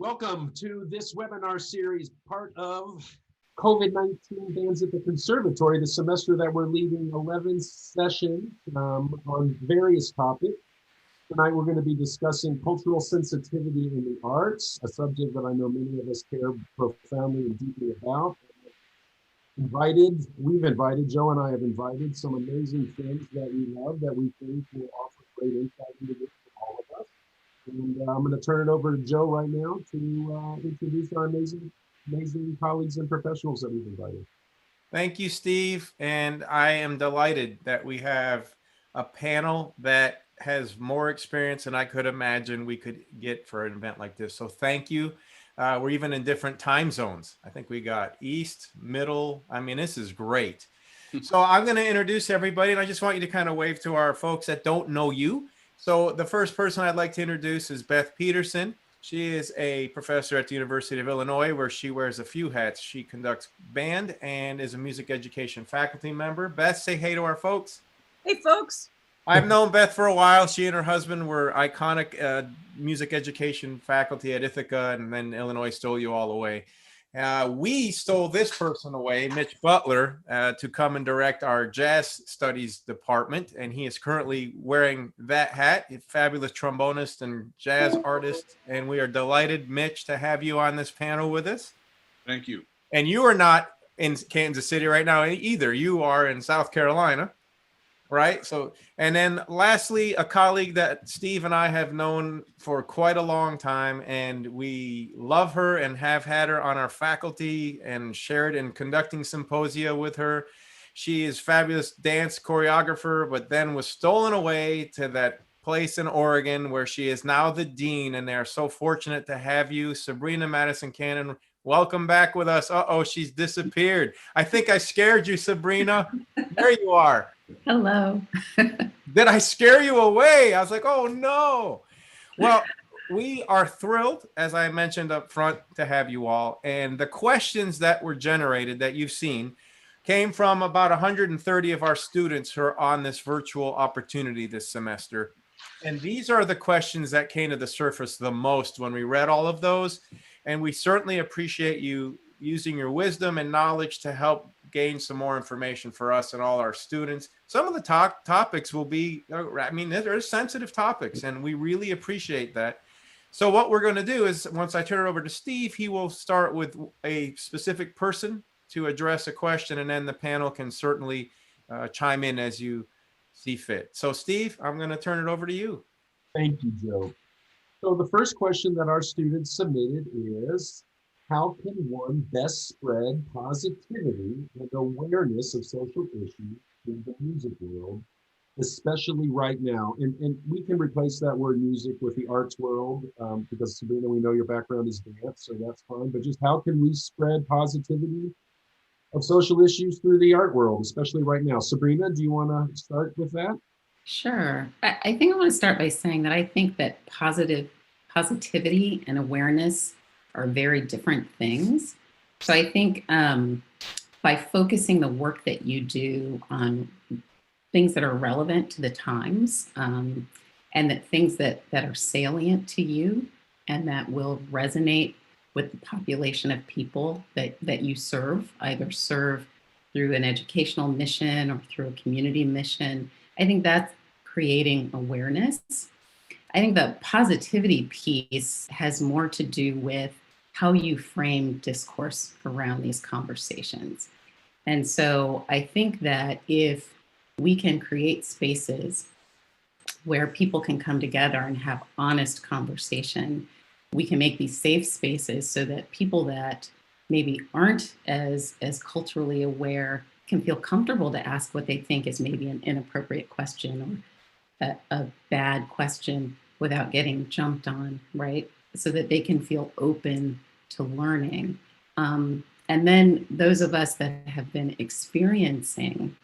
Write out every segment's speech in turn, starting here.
Welcome to this webinar series, part of COVID-19 Bands at the Conservatory, the semester that we're leading 11 sessions on various topics. Tonight we're going to be discussing cultural sensitivity in the arts, a subject that I know many of us care profoundly and deeply about. We've invited, Joe and I have invited some amazing friends that we love that we think will offer great insight into this for all of us. And I'm going to turn it over to Joe right now to introduce our amazing colleagues and professionals that we've invited. Thank you, Steve. And I am delighted that we have a panel that has more experience than I could imagine we could get for an event like this. So thank you. We're even in different time zones. I think we got East, Middle. I mean, this is great. So I'm going to introduce everybody, and I just want you to kind of wave to our folks that don't know you. So the first person I'd like to introduce is Beth Peterson. She is a professor at the University of Illinois, where she wears a few hats. She conducts band and is a music education faculty member. Beth, say hey to our folks. Hey, folks. I've known Beth for a while. She and her husband were iconic music education faculty at Ithaca, and then Illinois stole you all away. We stole this person away, Mitch Butler, to come and direct our jazz studies department. And he is currently wearing that hat, a fabulous trombonist and jazz artist. And we are delighted, Mitch, to have you on this panel with us. Thank you. And you are not in Kansas City right now either. You are in South Carolina, right? So, and then lastly, a colleague that Steve and I have known for quite a long time, and we love her and have had her on our faculty and shared in conducting symposia with her. She is fabulous dance choreographer, but then was stolen away to that place in Oregon where she is now the dean, and they're so fortunate to have you, Sabrina Madison-Cannon. Welcome back with us. Uh-oh, she's disappeared. I think I scared you, Sabrina. There you are. Hello. Did I scare you away? I was like, oh no. Well, we are thrilled, as I mentioned up front, to have you all. And the questions that were generated that you've seen came from about 130 of our students who are on this virtual opportunity this semester. And these are the questions that came to the surface the most when we read all of those. And we certainly appreciate you using your wisdom and knowledge to help gain some more information for us and all our students. Some of the topics will be, I mean, they're sensitive topics, and we really appreciate that. So what we're going to do is, once I turn it over to Steve, he will start with a specific person to address a question, and then the panel can certainly chime in as you see fit. So Steve, I'm going to turn it over to you. Thank you, Joe. So the first question that our students submitted is, how can one best spread positivity and awareness of social issues in the music world, especially right now? And we can replace that word music with the arts world, because Sabrina, we know your background is dance, so that's fine. But just how can we spread positivity of social issues through the art world, especially right now? Sabrina, do you want to start with that? Sure. I think I want to start by saying that I think that positivity and awareness are very different things. So I think by focusing the work that you do on things that are relevant to the times, and that things that are salient to you and that will resonate with the population of people that you serve, either serve through an educational mission or through a community mission, I think that's creating awareness. I think the positivity piece has more to do with how you frame discourse around these conversations. And so I think that if we can create spaces where people can come together and have honest conversation, we can make these safe spaces so that people that maybe aren't as culturally aware can feel comfortable to ask what they think is maybe an inappropriate question or a bad question without getting jumped on, right? So that they can feel open to learning. And then those of us that have been experiencing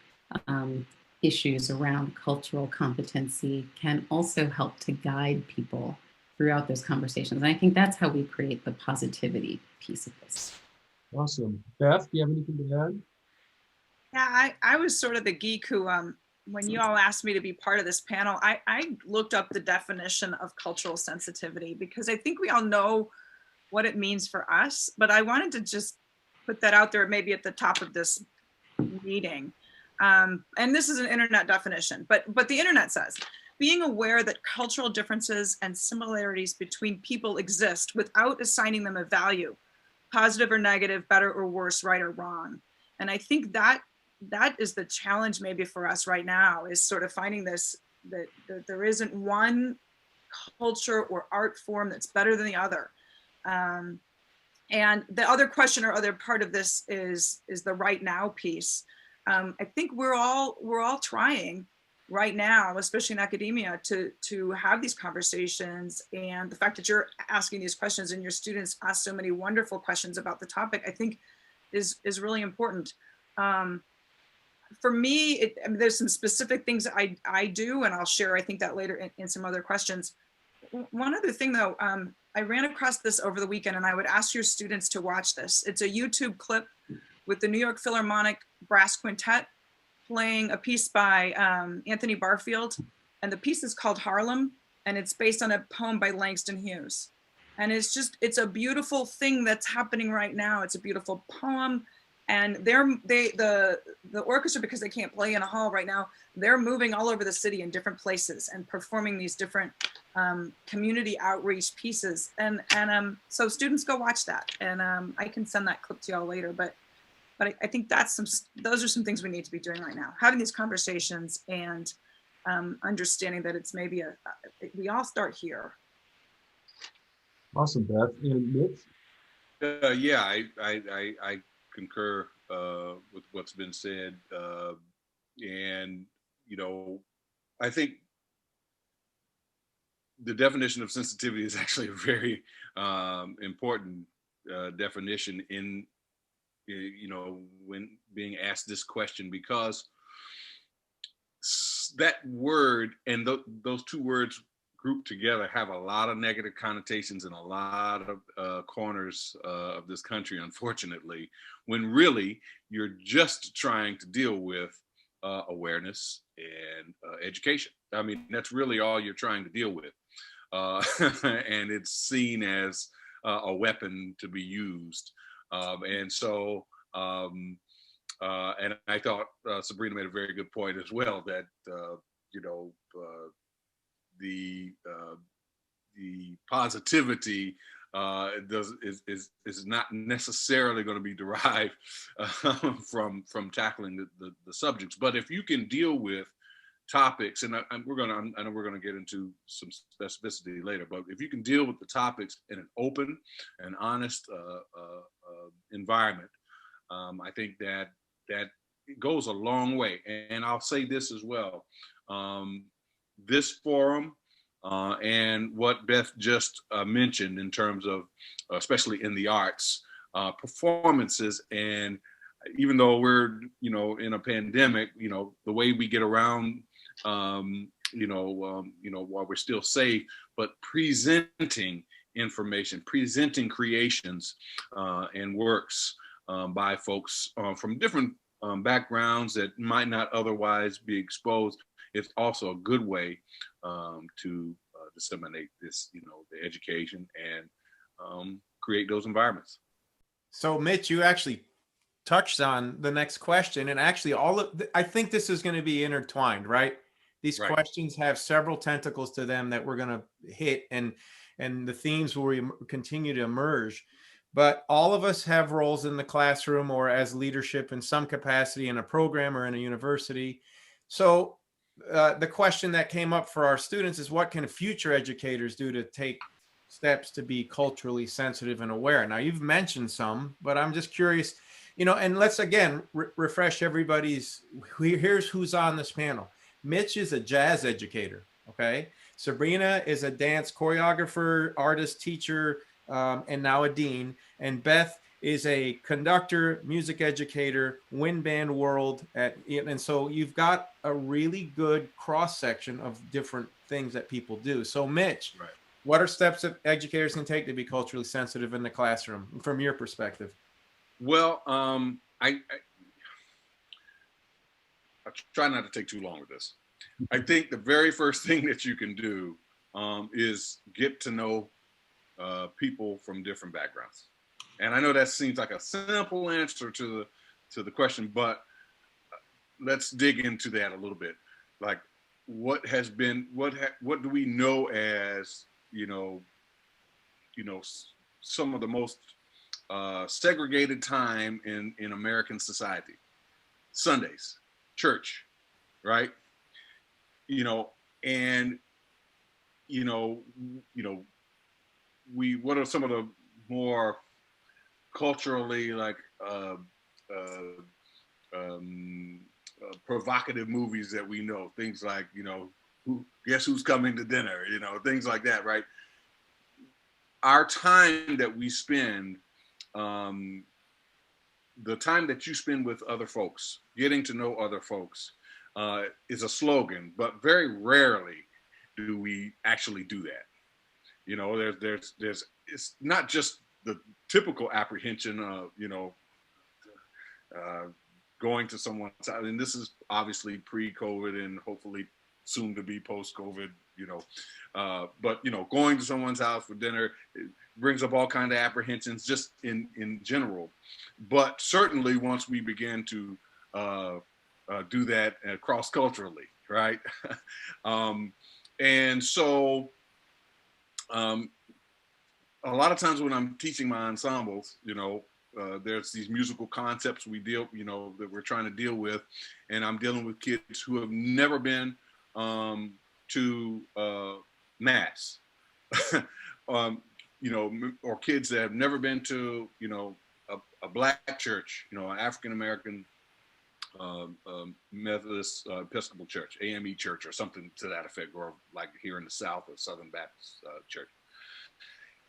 issues around cultural competency can also help to guide people throughout those conversations. And I think that's how we create the positivity piece of this. Awesome. Beth, do you have anything to add? Yeah, I was sort of the geek who, when you all asked me to be part of this panel, I looked up the definition of cultural sensitivity, because I think we all know what it means for us. But I wanted to just put that out there, maybe at the top of this meeting. And this is an internet definition, but the internet says, being aware that cultural differences and similarities between people exist without assigning them a value, positive or negative, better or worse, right or wrong. And I think that is the challenge maybe for us right now, is sort of finding this, that there isn't one culture or art form that's better than the other. And the other question or other part of this is the right now piece. I think we're all trying right now, especially in academia, to have these conversations. And the fact that you're asking these questions and your students ask so many wonderful questions about the topic, I think is really important. For me, I mean, there's some specific things I do, and I'll share, I think, that later in some other questions. One other thing though, I ran across this over the weekend, and I would ask your students to watch this. It's a YouTube clip with the New York Philharmonic Brass Quintet playing a piece by Anthony Barfield. And the piece is called Harlem, and it's based on a poem by Langston Hughes. And it's a beautiful thing that's happening right now. It's a beautiful poem. And the orchestra, because they can't play in a hall right now, they're moving all over the city in different places and performing these different community outreach pieces. And so students go watch that. And I can send that clip to y'all later. But I think those are some things we need to be doing right now, having these conversations and understanding that it's maybe we all start here. Awesome, Beth. And Mitch? Yeah, I concur with what's been said. And, you know, I think the definition of sensitivity is actually a very important definition in, you know, when being asked this question, because that word and those two words grouped together have a lot of negative connotations in a lot of corners of this country, unfortunately, when really you're just trying to deal with awareness and education. I mean, that's really all you're trying to deal with. And it's seen as a weapon to be used. And so, and I thought Sabrina made a very good point as well, that, you know, the positivity is not necessarily going to be derived from tackling the subjects. But if you can deal with topics, and I know we're going to get into some specificity later, but if you can deal with the topics in an open and honest environment, I think that it goes a long way. And I'll say this as well. This forum and what Beth just mentioned in terms of, especially in the arts, performances, and even though we're, you know, in a pandemic, you know, the way we get around, you know, while we're still safe, but presenting information, presenting creations and works by folks from different backgrounds that might not otherwise be exposed. It's also a good way to disseminate this, you know, the education and create those environments. So Mitch, you actually touched on the next question, and actually I think this is going to be intertwined, right? These Right. questions have several tentacles to them that we're going to hit, and the themes will continue to emerge. But all of us have roles in the classroom or as leadership in some capacity in a program or in a university. So the question that came up for our students is, what can future educators do to take steps to be culturally sensitive and aware? Now, you've mentioned some, but I'm just curious, you know, and let's again refresh everybody's, here's who's on this panel. Mitch is a jazz educator, okay? Sabrina is a dance choreographer, artist, teacher, and now a dean. And Beth is a conductor, music educator, wind band world. And so you've got a really good cross section of different things that people do. So Mitch, right, what are steps that educators can take to be culturally sensitive in the classroom from your perspective? Well, I try not to take too long with this. I think the very first thing that you can do is get to know people from different backgrounds. And I know that seems like a simple answer to the question, but let's dig into that a little bit. Like, what do we know as, some of the most segregated time in American society? Sundays, church, right? And what are some of the more culturally like provocative movies that we know? Things like, guess who's coming to dinner, things like that, right? Our time that we spend, the time that you spend with other folks, getting to know other folks, is a slogan, but very rarely do we actually do that. There's it's not just the typical apprehension of, going to someone's house, and this is obviously pre-COVID and hopefully soon to be post-COVID, but going to someone's house for dinner, it brings up all kinds of apprehensions just in general. But certainly once we begin to do that cross-culturally, right? And so a lot of times when I'm teaching my ensembles, there's these musical concepts that we're trying to deal with, and I'm dealing with kids who have never been to mass, or kids that have never been to, a Black church, an African American Methodist Episcopal Church, AME church, or something to that effect, or like here in the South, or Southern Baptist Church.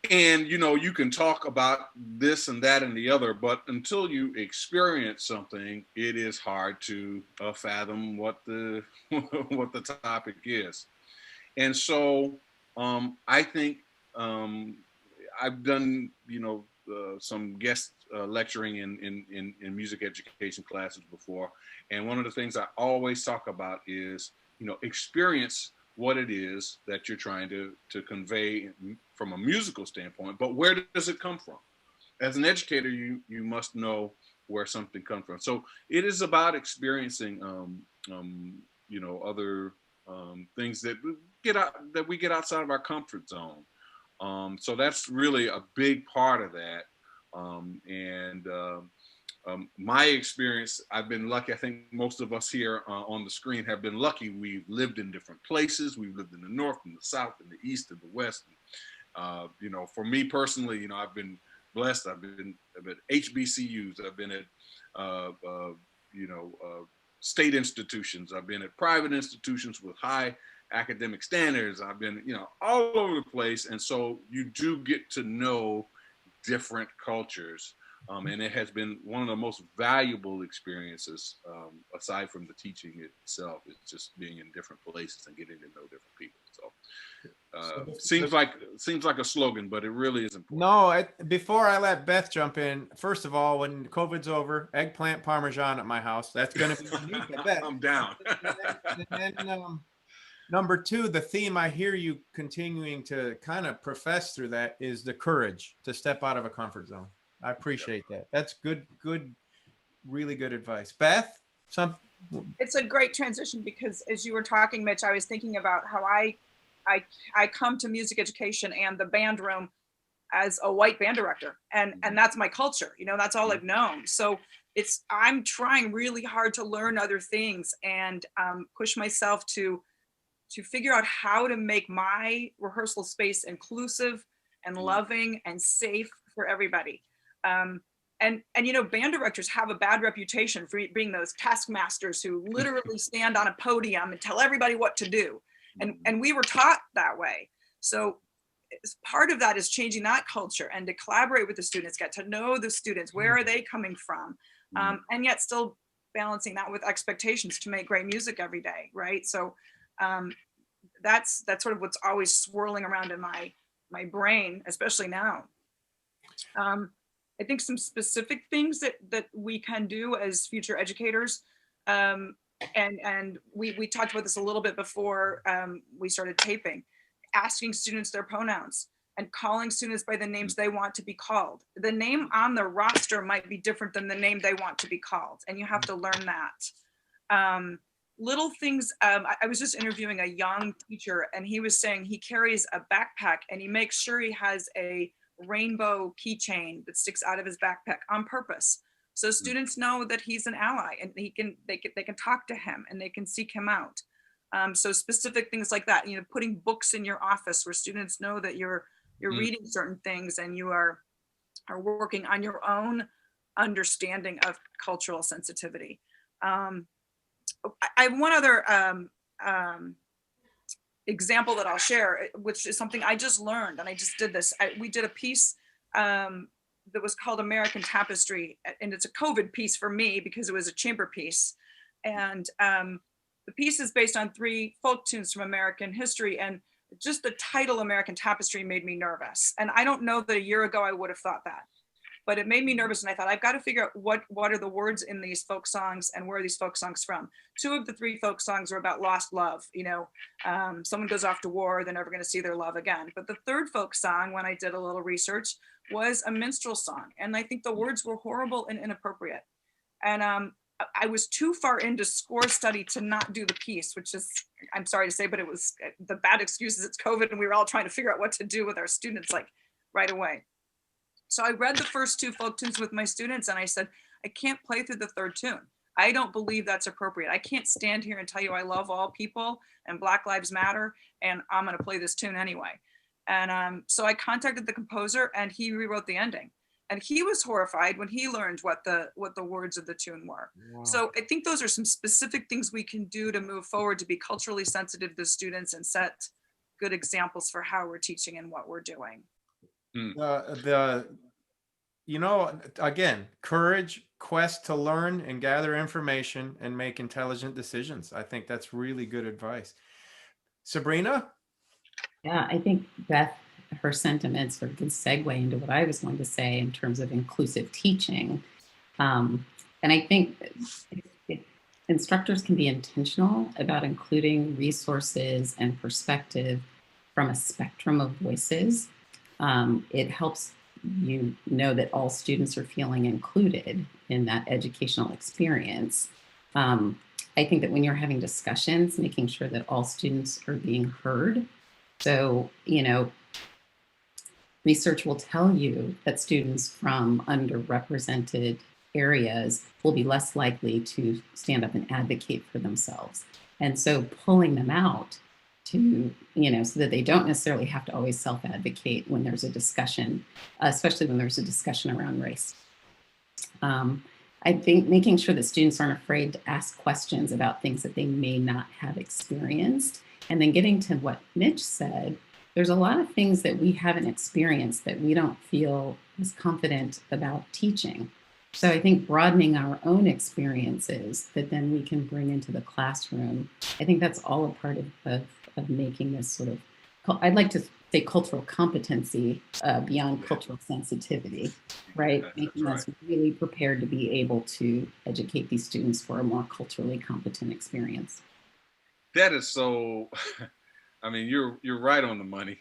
And, you can talk about this and that and the other, but until you experience something, it is hard to fathom what the what the topic is. And so I think I've done, some guest lecturing in music education classes before. And one of the things I always talk about is, experience what it is that you're trying to convey from a musical standpoint, but where does it come from? As an educator, you must know where something comes from. So it is about experiencing, other things that we get outside of our comfort zone. So that's really a big part of that. My experience, I've been lucky. I think most of us here on the screen have been lucky. We've lived in different places. We've lived in the North and the South and the East and the West. For me personally, I've been blessed. I've been at HBCUs. I've been at, state institutions. I've been at private institutions with high academic standards. I've been, all over the place. And so you do get to know different cultures. And it has been one of the most valuable experiences, aside from the teaching itself. It's just being in different places and getting to know different people. So seems like a slogan, but it really is important. No, before I let Beth jump in, first of all, when COVID's over, eggplant parmesan at my house. That's going to be unique, I bet. I'm down. and then number two, the theme I hear you continuing to kind of profess through that is the courage to step out of a comfort zone. I appreciate that. That's good, really good advice. Beth, It's a great transition because as you were talking, Mitch, I was thinking about how I come to music education and the band room as a white band director, and that's my culture. That's all I've known. So I'm trying really hard to learn other things and push myself to figure out how to make my rehearsal space inclusive and loving and safe for everybody. And band directors have a bad reputation for being those taskmasters who literally stand on a podium and tell everybody what to do. And we were taught that way. So part of that is changing that culture and to collaborate with the students, get to know the students, where are they coming from? And yet still balancing that with expectations to make great music every day, right? So that's sort of what's always swirling around in my brain, especially now. I think some specific things that we can do as future educators, and we talked about this a little bit before we started taping, asking students their pronouns. and calling students by the names they want to be called. The name on the roster might be different than the name they want to be called, and you have to learn that. Little things, I was just interviewing a young teacher, and he was saying he carries a backpack and he makes sure he has a rainbow keychain that sticks out of his backpack on purpose. So students know that he's an ally, and they can talk to him and they can seek him out. So specific things like that, you know, putting books in your office where students know that you're reading certain things and you are working on your own understanding of cultural sensitivity. I have one other example that I'll share, which is something I just learned, and I just did this. We did a piece that was called American Tapestry, and it's a COVID piece for me because it was a chamber piece. And the piece is based on 3 folk tunes from American history, and just the title American Tapestry made me nervous. And I don't know that a year ago I would have thought that, but it made me nervous. And I thought, I've got to figure out what are the words in these folk songs and where are these folk songs from? 2 of the 3 folk songs are about lost love. You know, someone goes off to war, they're never going to see their love again. But the 3rd folk song, when I did a little research, was a minstrel song. And I think the words were horrible and inappropriate. And I was too far into score study to not do the piece, which is, I'm sorry to say, but it was the bad excuse is it's COVID and we were all trying to figure out what to do with our students like right away. So I read the first 2 folk tunes with my students and I said, I can't play through the 3rd tune. I don't believe that's appropriate. I can't stand here and tell you I love all people and Black Lives Matter, and I'm going to play this tune anyway. And so I contacted the composer and he rewrote the ending. And he was horrified when he learned what the words of the tune were. Wow. So I think those are some specific things we can do to move forward, to be culturally sensitive to students and set good examples for how we're teaching and what we're doing. You know, again, courage, quest to learn and gather information and make intelligent decisions. I think that's really good advice. Sabrina? Yeah, I think Beth, her sentiments are a good segue into what I was going to say in terms of inclusive teaching. And I think instructors can be intentional about including resources and perspective from a spectrum of voices. It helps you know that all students are feeling included in that educational experience. I think that when you're having discussions, making sure that all students are being heard. So, you know, research will tell you that students from underrepresented areas will be less likely to stand up and advocate for themselves. And so pulling them out to, you know, so that they don't necessarily have to always self-advocate when there's a discussion, especially when there's a discussion around race. I think making sure that students aren't afraid to ask questions about things that they may not have experienced. And then getting to what Mitch said, there's a lot of things that we haven't experienced that we don't feel as confident about teaching. So I think broadening our own experiences that then we can bring into the classroom, I think that's all a part of making this sort of, I'd like to say cultural competency beyond cultural sensitivity, right? Making us really prepared to be able to educate these students for a more culturally competent experience. That is so, I mean, you're right on the money.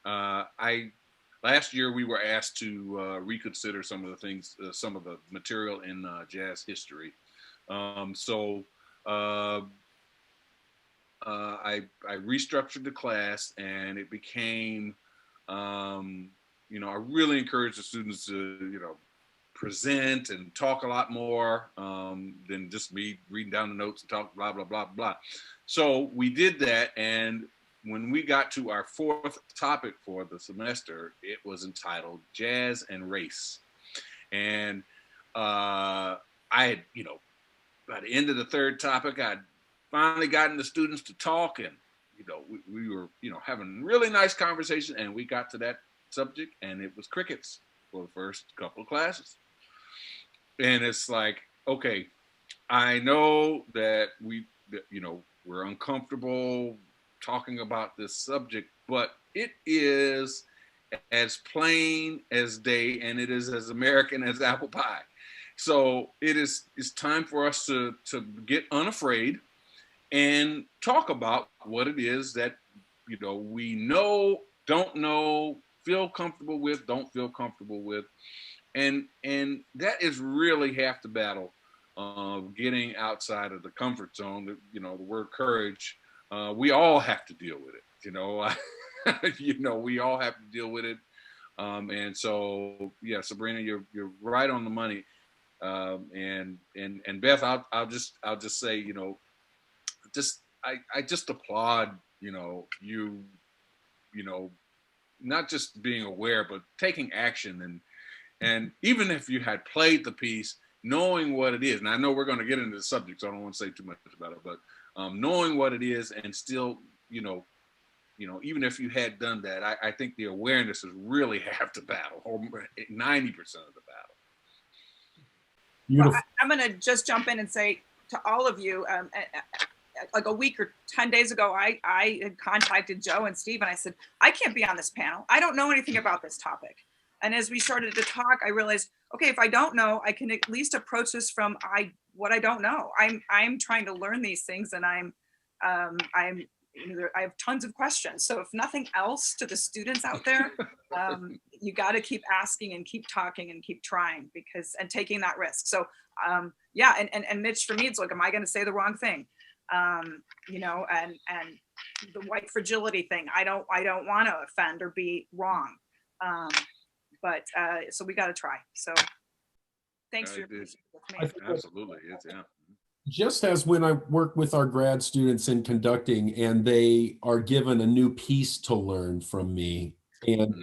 Last year we were asked to reconsider some of the things, some of the material in jazz history. I restructured the class, and it became, you know, I really encourage the students to, you know, present and talk a lot more than just me reading down the notes and talk blah, blah, blah, blah. So we did that, and when we got to our 4th topic for the semester, it was entitled Jazz and Race. And I had, you know, by the end of the 3rd topic, I'd finally gotten the students to talk, and, you know, we were, you know, having really nice conversation, and we got to that subject, and it was crickets for the first couple of classes. And it's like, okay, I know that you know, we're uncomfortable talking about this subject, but it is as plain as day, and it is as American as apple pie. So it's time for us to get unafraid and talk about what it is that, you know, we know, don't know, feel comfortable with, don't feel comfortable with. And that is really half the battle of getting outside of the comfort zone. You know, the word courage, we all have to deal with it. You know, we all have to deal with it. And so, yeah, Sabrina, you're right on the money. And Beth, I'll just say, you know, I just applaud, you know, not just being aware, but taking action. And even if you had played the piece, knowing what it is, and I know we're going to get into the subject, so I don't want to say too much about it, but knowing what it is and still, you know, even if you had done that, I think the awareness is really half the battle, or 90% of the battle. Beautiful. Well, I'm going to just jump in and say to all of you, like a week or 10 days ago, I had contacted Joe and Steve, and I said, I can't be on this panel. I don't know anything about this topic. And as we started to talk, I realized, okay, if I don't know, I can at least approach this from what I don't know. I'm trying to learn these things, and I have tons of questions. So if nothing else, to the students out there, you got to keep asking and keep talking and keep trying, and taking that risk. So yeah, and Mitch, for me, it's like, am I going to say the wrong thing? You know, and the white fragility thing. I don't want to offend or be wrong. But so we got to try. So thanks for your patience with me. Absolutely, it's, yeah. Just as when I work with our grad students in conducting and they are given a new piece to learn from me, and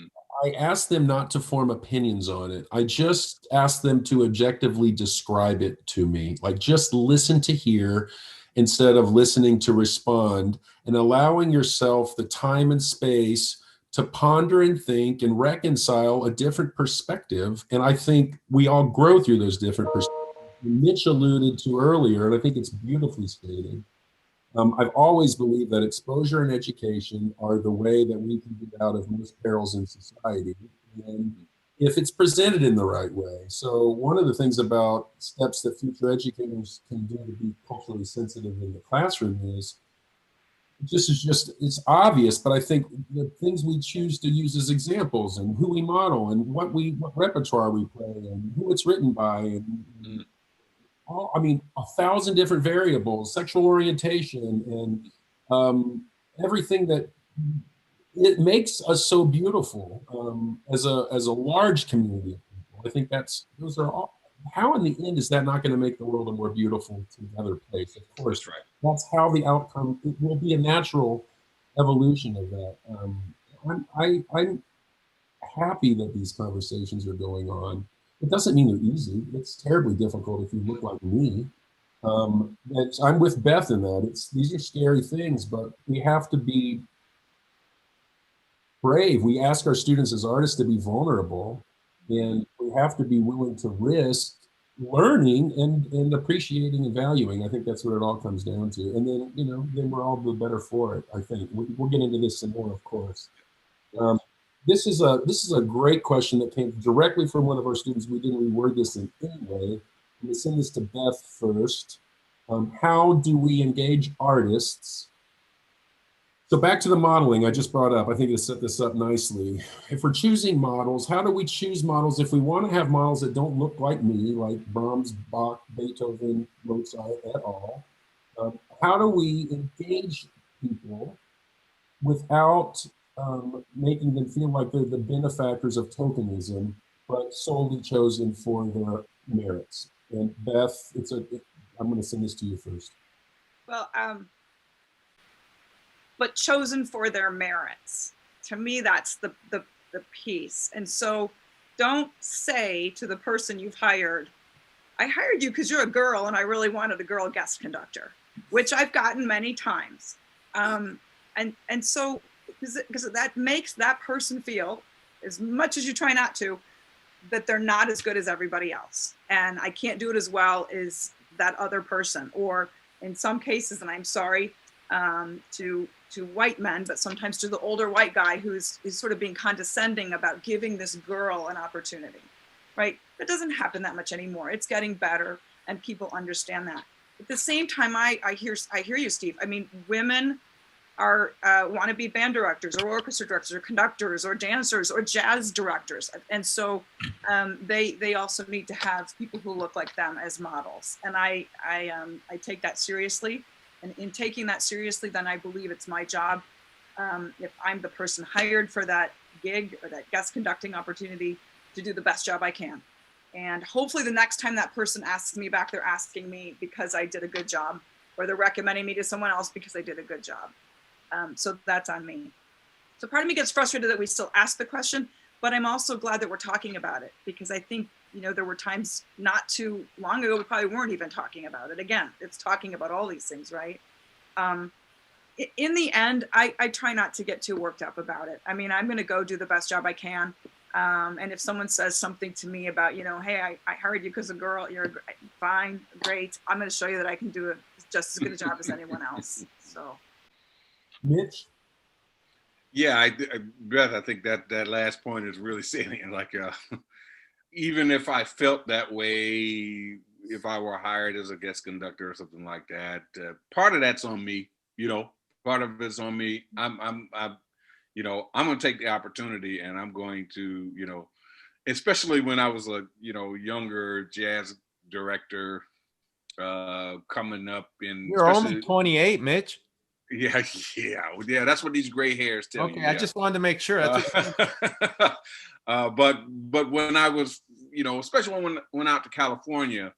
I ask them not to form opinions on it. I just ask them to objectively describe it to me, like just listen to hear instead of listening to respond, and allowing yourself the time and space to ponder and think and reconcile a different perspective. And I think we all grow through those different perspectives. Mitch alluded to earlier, and I think it's beautifully stated. I've always believed that exposure and education are the way that we can get out of most perils in society, and if it's presented in the right way. So one of the things about steps that future educators can do to be culturally sensitive in the classroom is, it's obvious, but I think the things we choose to use as examples, and who we model, and what repertoire we play, and who it's written by, and I mean, 1,000 different variables, sexual orientation, and everything that it makes us so beautiful as a large community of people. I think those are all. How in the end is that not going to make the world a more beautiful together place? Of course, that's right. That's how the outcome, it will be a natural evolution of that. I'm happy that these conversations are going on. It doesn't mean they're easy. It's terribly difficult if you look like me. I'm with Beth in that. These are scary things, but we have to be brave. We ask our students as artists to be vulnerable, and we have to be willing to risk learning and appreciating and valuing. I think that's what it all comes down to. And then, then we're all the better for it, I think. We'll get into this some more, of course. This is a great question that came directly from one of our students. We didn't reword this in any way. I'm going to send this to Beth first. How do we engage artists? So back to the modeling I just brought up. I think it set this up nicely. If we're choosing models, how do we choose models if we want to have models that don't look like me, like Brahms, Bach, Beethoven, Mozart at all? How do we engage people without making them feel like they're the benefactors of tokenism, but solely chosen for their merits? And Beth, I'm going to send this to you first. Well, but chosen for their merits. To me, that's the piece. And so don't say to the person you've hired, I hired you because you're a girl and I really wanted a girl guest conductor, which I've gotten many times. And so, because that makes that person feel, as much as you try not to, that they're not as good as everybody else. And I can't do it as well as that other person. Or in some cases, and I'm sorry to white men, but sometimes to the older white guy who's sort of being condescending about giving this girl an opportunity, right? That doesn't happen that much anymore. It's getting better and people understand that. At the same time, I hear you, Steve. I mean, women are wannabe band directors or orchestra directors or conductors or dancers or jazz directors. And so they also need to have people who look like them as models. And I take that seriously. And in taking that seriously, then I believe it's my job, if I'm the person hired for that gig or that guest conducting opportunity, to do the best job I can. And hopefully the next time that person asks me back, they're asking me because I did a good job, or they're recommending me to someone else because I did a good job. So that's on me. So part of me gets frustrated that we still ask the question, but I'm also glad that we're talking about it, because I think, you know, there were times not too long ago, we probably weren't even talking about it. Again, it's talking about all these things, right? In the end, I try not to get too worked up about it. I mean, I'm going to go do the best job I can. And if someone says something to me about, you know, hey, I hired you because a girl, you're fine, great. I'm going to show you that I can do just as good a job as anyone else. So. Mitch? Yeah, Beth, I think that last point is really salient. Like, even if I felt that way, if I were hired as a guest conductor or something like that, part of that's on me. You know, part of it's on me. I'm you know, I'm going to take the opportunity, and I'm going to, you know, especially when I was a, you know, younger jazz director coming up in. You're only 28, Mitch. Yeah. That's what these gray hairs tell you. Okay, I just wanted to make sure. That's but when I was, you know, especially when I went out to California,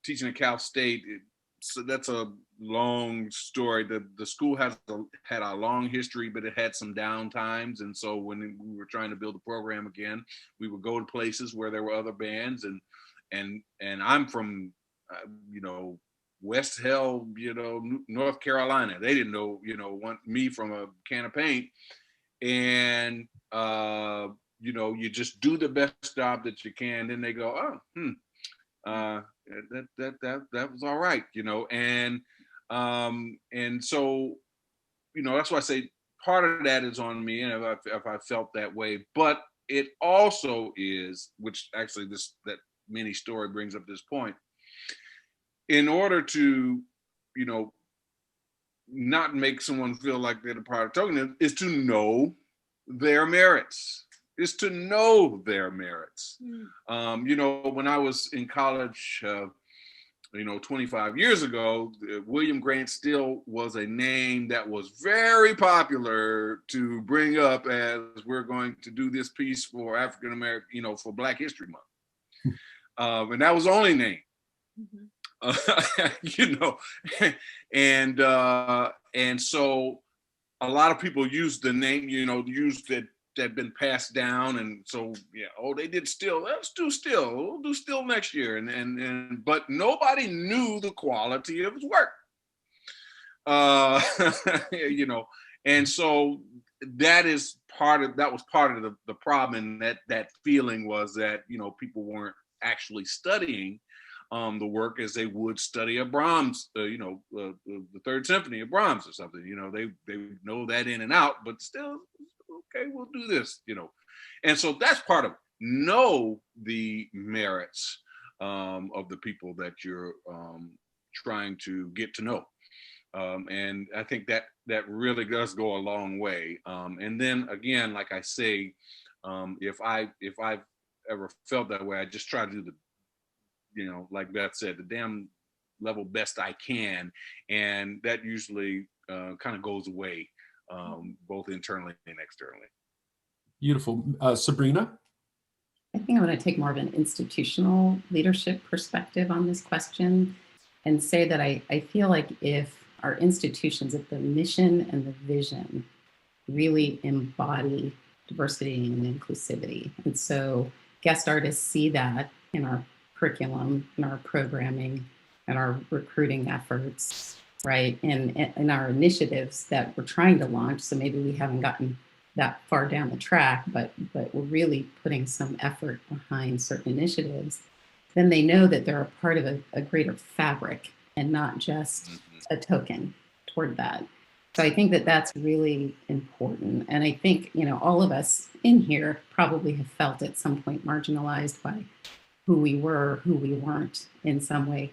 teaching at Cal State, so that's a long story. The school had a long history, but it had some down times. And so when we were trying to build the program again, we would go to places where there were other bands, and I'm from, you know, West Hill, you know, North Carolina. They didn't know, you know, want me from a can of paint. And, you know, you just do the best job that you can. Then they go, that was all right, you know. And so, you know, that's why I say part of that is on me, and if I felt that way. But it also is, which actually that mini story brings up this point. In order to, you know, not make someone feel like they're the product token, is to know their merits. Is to know their merits. You know, when I was in college, you know, 25 years ago, William Grant Still was a name that was very popular to bring up as we're going to do this piece for African American, you know, for Black History Month. And that was the only name. Mm-hmm. You know, and so a lot of people use the name, you know, that had been passed down, and so yeah, oh, they did Still. Let's do Still. We'll do Still next year, and but nobody knew the quality of his work. You know, and so that was part of the problem, and that feeling was that, you know, people weren't actually studying the work as they would study a Brahms, you know, the Third Symphony of Brahms or something. You know, they know that in and out, but still, okay, we'll do this, you know. And so that's part of it. Know the merits of the people that you're trying to get to know. And I think that really does go a long way. And then again, like I say, if I've ever felt that way, I just try to do the, you know, like Beth said, the damn level best I can. And that usually kind of goes away, both internally and externally. Beautiful. Sabrina? I think I'm going to take more of an institutional leadership perspective on this question and say that I feel like if our institutions, if the mission and the vision really embody diversity and inclusivity, and so guest artists see that in our curriculum, in our programming, and our recruiting efforts, right? And in our initiatives that we're trying to launch. So maybe we haven't gotten that far down the track, but we're really putting some effort behind certain initiatives. Then they know that they're a part of a greater fabric and not just a token toward that. So I think that that's really important. And I think, you know, all of us in here probably have felt at some point marginalized by who we were, who we weren't in some way,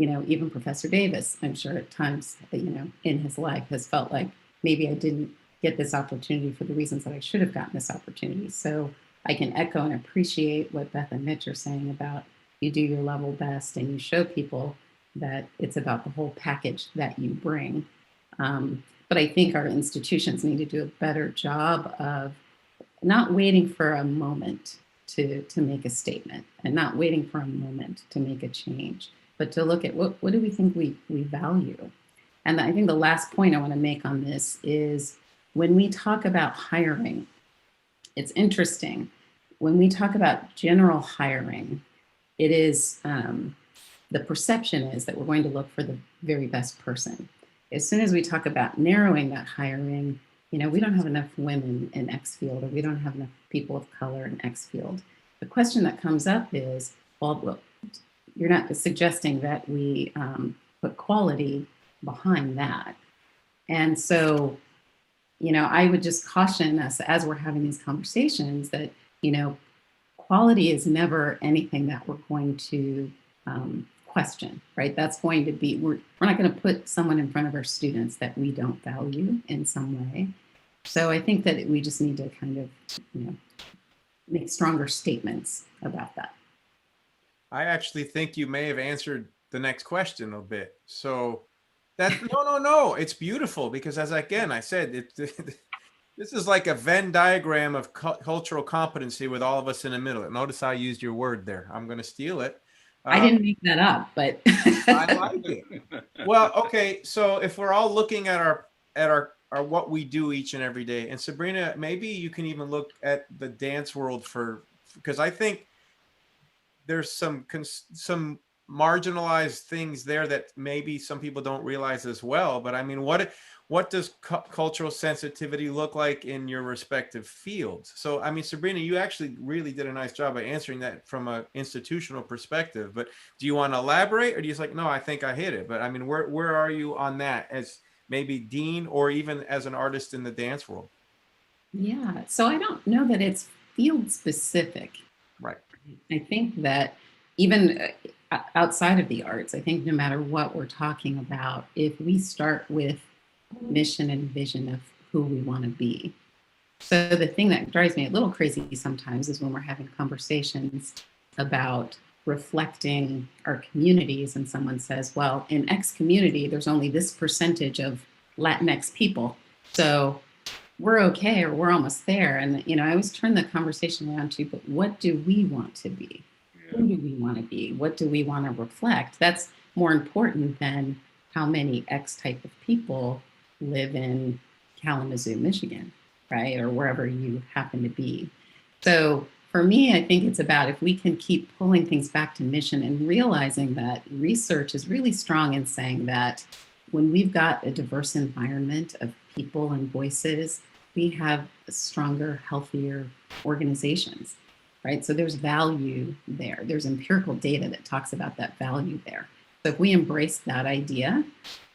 even Professor Davis, I'm sure at times, in his life has felt like maybe I didn't get this opportunity for the reasons that I should have gotten this opportunity. So I can echo and appreciate what Beth and Mitch are saying about you do your level best and you show people that it's about the whole package that you bring. But I think our institutions need to do a better job of not waiting for a moment to make a statement and not waiting for a moment to make a change, but to look at what do we think we value. And I think the last point I want to make on this is when we talk about hiring, it's interesting. When we talk about general hiring, it is the perception is that we're going to look for the very best person. As soon as we talk about narrowing that hiring, we don't have enough women in X field, or we don't have enough people of color in X field. The question that comes up is, well, you're not suggesting that we put quality behind that. And so, I would just caution us as we're having these conversations that, quality is never anything that we're going to question, right? That's going to be, we're not going to put someone in front of our students that we don't value in some way. So I think that we just need to kind of, make stronger statements about that. I actually think you may have answered the next question a bit. So that, no, it's beautiful because as again, I said, this is like a Venn diagram of cultural competency with all of us in the middle. Notice I used your word there. I'm going to steal it. I didn't make that up, but I like it. Well, okay. So if we're all looking at our what we do each and every day, and Sabrina, maybe you can even look at the dance world because I think there's some marginalized things there that maybe some people don't realize as well. But I mean, what does cultural sensitivity look like in your respective fields? So, I mean, Sabrina, you actually really did a nice job of answering that from an institutional perspective. But do you want to elaborate, or do you just like, no, I think I hit it? But I mean, where are you on that as maybe dean or even as an artist in the dance world? Yeah, so I don't know that it's field specific. Right. I think that even outside of the arts, I think no matter what we're talking about, if we start with mission and vision of who we want to be. So the thing that drives me a little crazy sometimes is when we're having conversations about reflecting our communities and someone says, well, in X community, there's only this percentage of Latinx people. So we're okay, or we're almost there. And, I always turn the conversation around to, but what do we want to be? Yeah. Who do we want to be? What do we want to reflect? That's more important than how many X type of people live in Kalamazoo, Michigan, right? Or wherever you happen to be. So for me, I think it's about if we can keep pulling things back to mission and realizing that research is really strong in saying that when we've got a diverse environment of people and voices, we have stronger, healthier organizations, right? So there's value there. There's empirical data that talks about that value there. So if we embrace that idea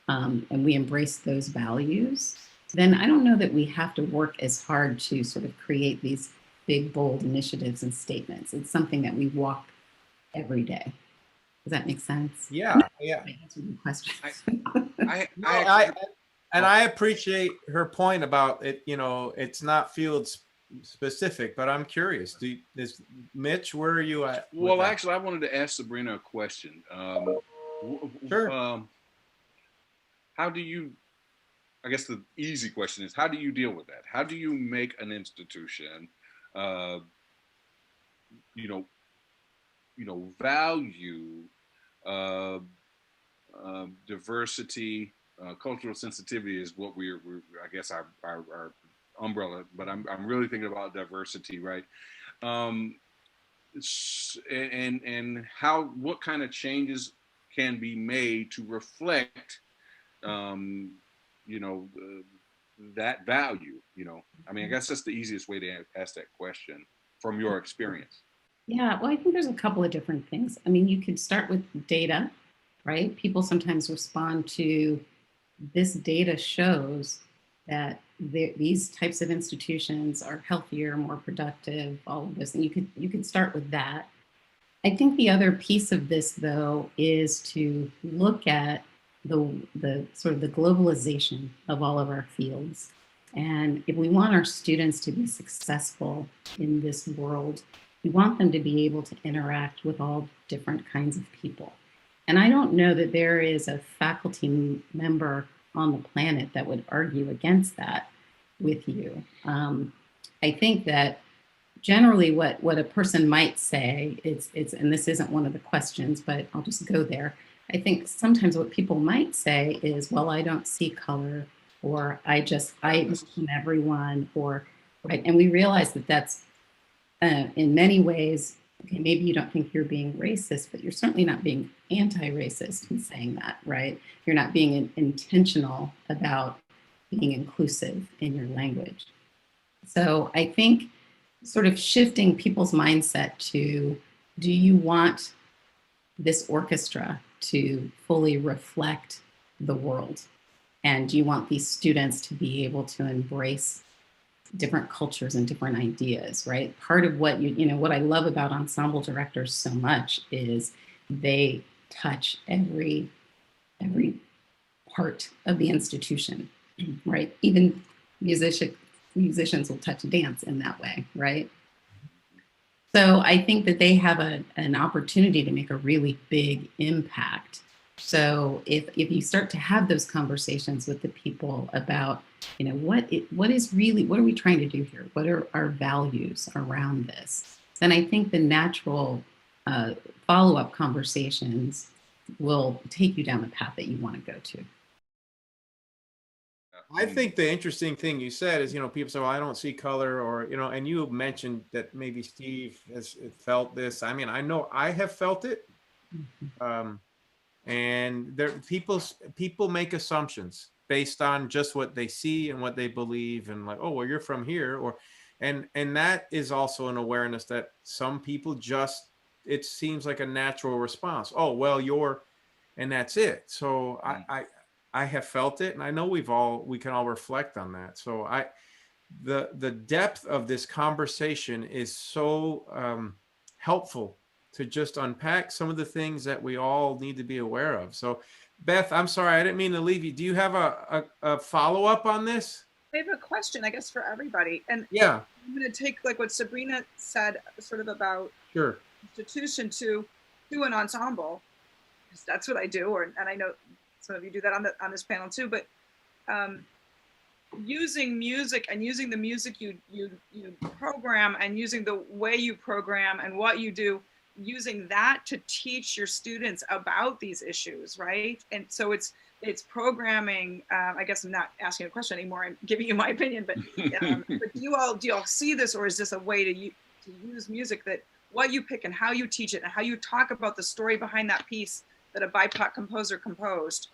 and we embrace those values, then I don't know that we have to work as hard to sort of create these big, bold initiatives and statements. It's something that we walk every day. Does that make sense? Yeah, yeah. I answered your question. I appreciate her point about it. It's not field specific, but I'm curious. Mitch, where are you at? Well, actually, I wanted to ask Sabrina a question. Sure. How do you? I guess the easy question is, how do you deal with that? How do you make an institution, value diversity, cultural sensitivity is what we're I guess our umbrella, but I'm really thinking about diversity, right? And what kind of changes can be made to reflect, that value, I mean, I guess that's the easiest way to ask that question from your experience. Yeah, well, I think there's a couple of different things. I mean, you could start with data, right? People sometimes respond to this data shows that these types of institutions are healthier, more productive, all of this. And you could start with that. I think the other piece of this, though, is to look at the sort of the globalization of all of our fields. And if we want our students to be successful in this world, we want them to be able to interact with all different kinds of people. And I don't know that there is a faculty member on the planet that would argue against that with you. I think that generally what a person might say, it's and this isn't one of the questions, but I'll just go there. I think sometimes what people might say is, well, I don't see color, or I welcome everyone, or right. And we realize that that's in many ways, okay, maybe you don't think you're being racist, but you're certainly not being anti-racist in saying that, right? You're not being intentional about being inclusive in your language. So I think sort of shifting people's mindset to, do you want this orchestra to fully reflect the world? And do you want these students to be able to embrace different cultures and different ideas, right? Part of what what I love about ensemble directors so much is they touch every part of the institution, right? Even musicians will touch dance in that way, right? So I think that they have an opportunity to make a really big impact. So if you start to have those conversations with the people about, what are we trying to do here? What are our values around this? Then I think the natural follow-up conversations will take you down the path that you want to go to. I think the interesting thing you said is, people say, well, I don't see color, or, and you mentioned that maybe Steve has felt this. I mean, I know I have felt it. And people make assumptions based on just what they see and what they believe, and like, oh, well, you're from here, and that is also an awareness that some people it seems like a natural response. Oh, well, and that's it. So I have felt it, and I know we can all reflect on that. So the depth of this conversation is so helpful to just unpack some of the things that we all need to be aware of. So, Beth, I'm sorry, I didn't mean to leave you. Do you have a follow-up on this? I have a question, I guess, for everybody. And yeah, I'm going to take like what Sabrina said, sort of about sure institution to an ensemble, because that's what I do, and I know some of you do that on this panel too. But using music and using the music you program, and using the way you program and what you do, using that to teach your students about these issues, right? And so it's programming. I guess I'm not asking a question anymore, I'm giving you my opinion, but but do you all see this, or is this a way to use music, that what you pick and how you teach it and how you talk about the story behind that piece that a BIPOC composer composed?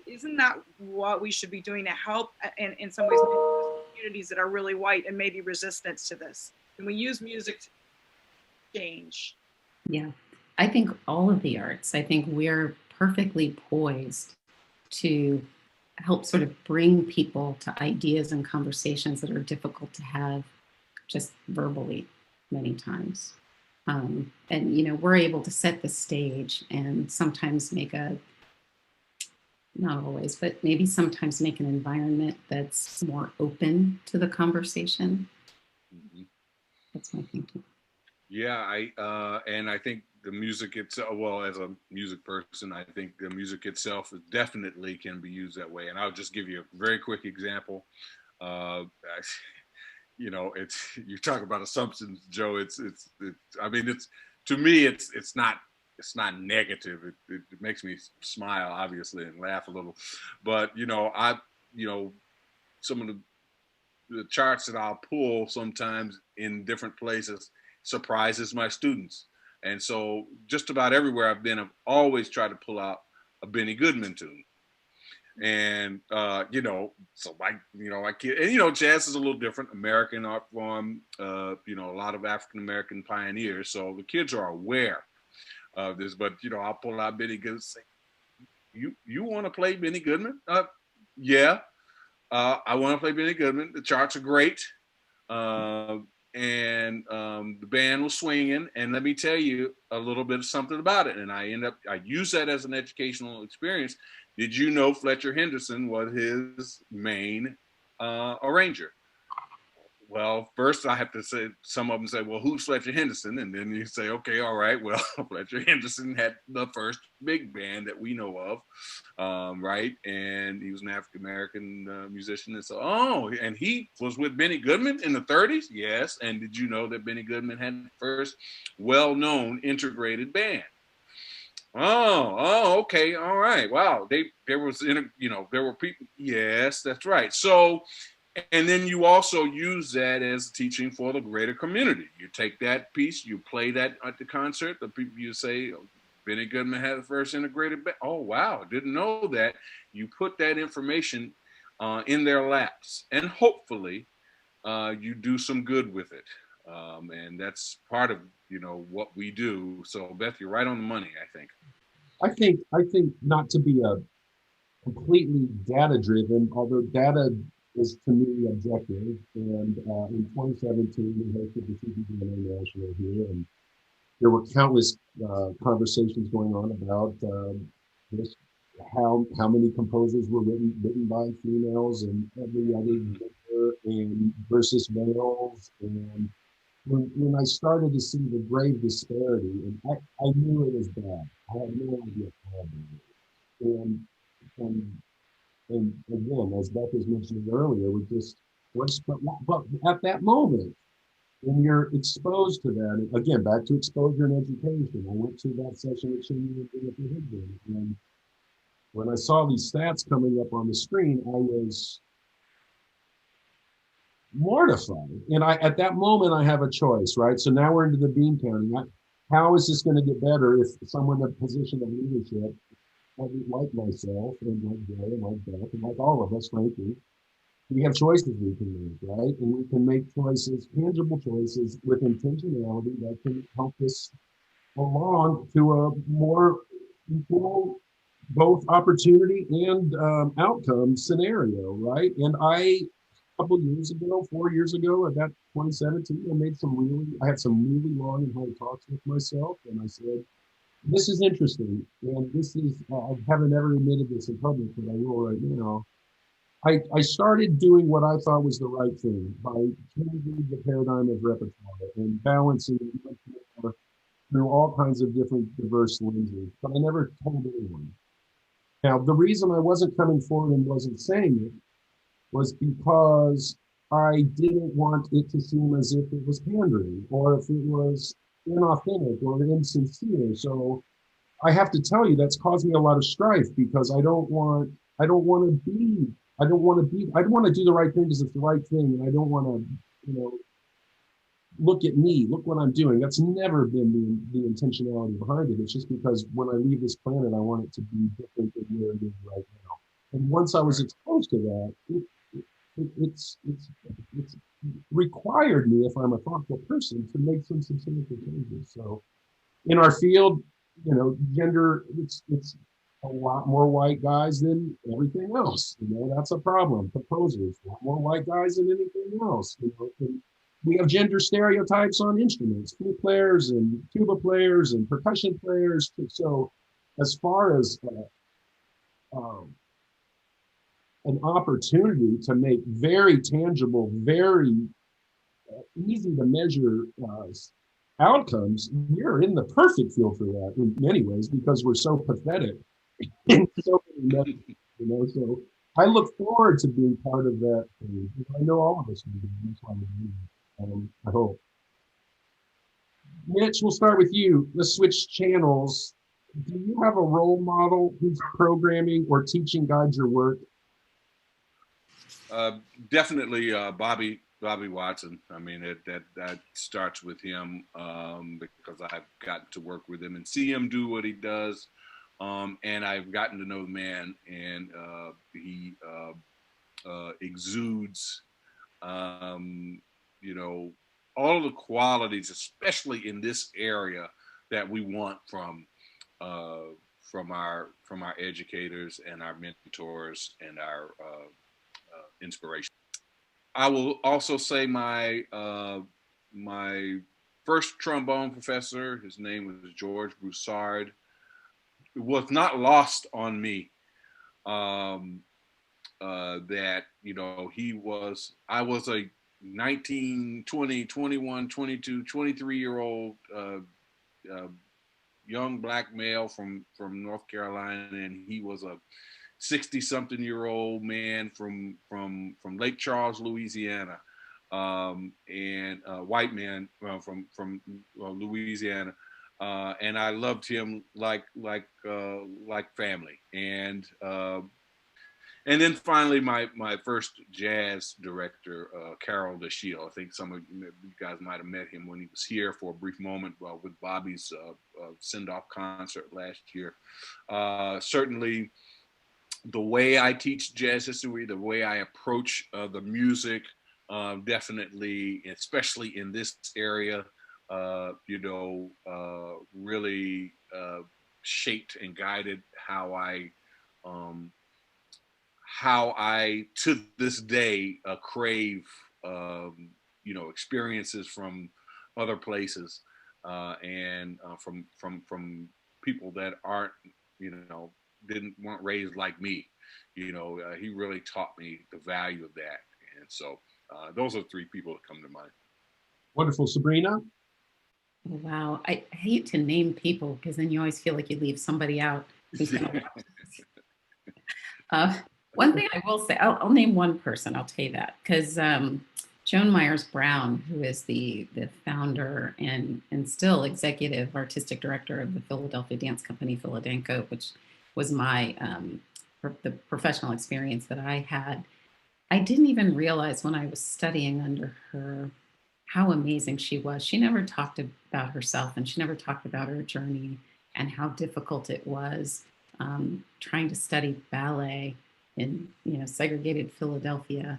Isn't that what we should be doing to help in some ways communities that are really white and maybe resistant to this? Can we use music to change? Yeah, I think all of the arts, I think we're perfectly poised to help sort of bring people to ideas and conversations that are difficult to have just verbally many times. And, we're able to set the stage and sometimes not always, but maybe sometimes make an environment that's more open to the conversation. Mm-hmm. That's my thinking. Yeah, and I think the music itself, well, as a music person, I think the music itself definitely can be used that way. And I'll just give you a very quick example. You talk about assumptions, Joe. To me, it's not negative. It makes me smile, obviously, and laugh a little. But some of the charts that I'll pull sometimes in different places surprises my students. And so just about everywhere I've been, I've always tried to pull out a Benny Goodman tune. And so I kid, and jazz is a little different, American art form, a lot of African American pioneers. So the kids are aware of this, but I'll pull out Benny Goodman and say, you want to play Benny Goodman? Yeah, I want to play Benny Goodman. The charts are great. and the band was swinging. And let me tell you a little bit of something about it. And I use that as an educational experience. Did you know Fletcher Henderson was his main arranger? Well, first I have to say, some of them say, well, who's Fletcher Henderson? And then you say, okay, all right, well, Fletcher Henderson had the first big band that we know of, right? And he was an African-American musician. And so, and he was with Benny Goodman in the 30s? Yes. And did you know that Benny Goodman had the first well-known integrated band? Okay, all right. Wow, there were people. Yes, that's right. So, and then you also use that as teaching for the greater community. You take that piece, you play that at the concert. The people, you say, Benny Goodman had the first integrated band. Oh, wow, didn't know that. You put that information in their laps, and hopefully you do some good with it. And that's part of, what we do. So Beth, you're right on the money, I think. I think not to be a completely data driven, although data is to me objective. And in 2017, we hosted the CBDNA National here, and there were countless conversations going on about this, how many composers were written by females and every other gender, and versus males. And when I started to see the grave disparity, and I knew it was bad. I had no idea how bad it was. And again, as Beth was mentioning earlier, but at that moment, when you're exposed to that, again, back to exposure and education, I went to that session at Goodman, and when I saw these stats coming up on the screen, I was mortified. And at that moment, I have a choice, right? So now we're into the bean counting. How is this going to get better if someone in a position of leadership, like myself and like Joe and like Beth and like all of us, frankly, we have choices we can make, right? And we can make choices, tangible choices with intentionality that can help us along to a more equal both opportunity and outcome scenario, right? And a couple years ago, 4 years ago, at that 2017, I had some really long and hard talks with myself, and I said, this is interesting, and this is, I haven't ever admitted this in public, but I will right now. I started doing what I thought was the right thing by changing the paradigm of repertoire and balancing it through all kinds of different diverse lenses, but I never told anyone. Now, the reason I wasn't coming forward and wasn't saying it was because I didn't want it to seem as if it was pandering or if it was inauthentic or insincere. So I have to tell you, that's caused me a lot of strife because I don't want to do the right thing because it's the right thing. And I don't want to, look at me, look what I'm doing. That's never been the intentionality behind it. It's just because when I leave this planet, I want it to be different than where it is right now. And once I was exposed to that, it's required me, if I'm a thoughtful person, to make some substantial changes. So in our field, gender, it's a lot more white guys than everything else. That's a problem. Composers, a lot more white guys than anything else. And we have gender stereotypes on instruments, flute players and tuba players and percussion players. So as far as an opportunity to make very tangible, very easy to measure outcomes, we're in the perfect field for that in many ways because we're so pathetic in so many measures, So I look forward to being part of that. I know all of us will be. That's why we're doing it. I hope. Mitch, we'll start with you. Let's switch channels. Do you have a role model who's programming or teaching guides your work? Definitely Bobby Watson. I mean, that starts with him because I've gotten to work with him and see him do what he does. And I've gotten to know the man, and he exudes, all of the qualities, especially in this area, that we want from our educators and our mentors and our inspiration. I will also say my my first trombone professor, his name was George Broussard, was not lost on me that, I was a 19, 20, 21, 22, 23-year-old young black male from North Carolina, and he was a 60-something-year-old man from Lake Charles, Louisiana, and a white man from Louisiana, and I loved him like family. And then finally, my first jazz director, Carol DeShiel. I think some of you guys might have met him when he was here for a brief moment with Bobby's send-off concert last year. Certainly, the way I teach jazz history, the way I approach the music, definitely, especially in this area, really shaped and guided how I to this day crave experiences from other places and from people that aren't weren't raised like me. He really taught me the value of that, and so those are three people that come to mind. Wonderful. Sabrina? Wow. I hate to name people because then you always feel like you leave somebody out. One thing I will say, I'll name one person, I'll tell you that, because Joan Myers-Brown, who is the founder and still executive artistic director of the Philadelphia dance company, Philadanco, which was my the professional experience that I had. I didn't even realize when I was studying under her how amazing she was. She never talked about herself, and she never talked about her journey and how difficult it was trying to study ballet in segregated Philadelphia,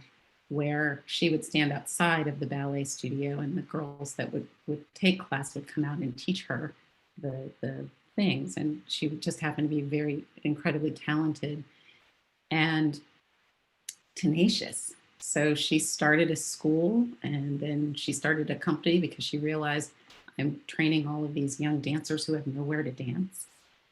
where she would stand outside of the ballet studio and the girls that would take class would come out and teach her the things. And she would just happen to be very incredibly talented and tenacious. So she started a school, and then she started a company because she realized I'm training all of these young dancers who have nowhere to dance.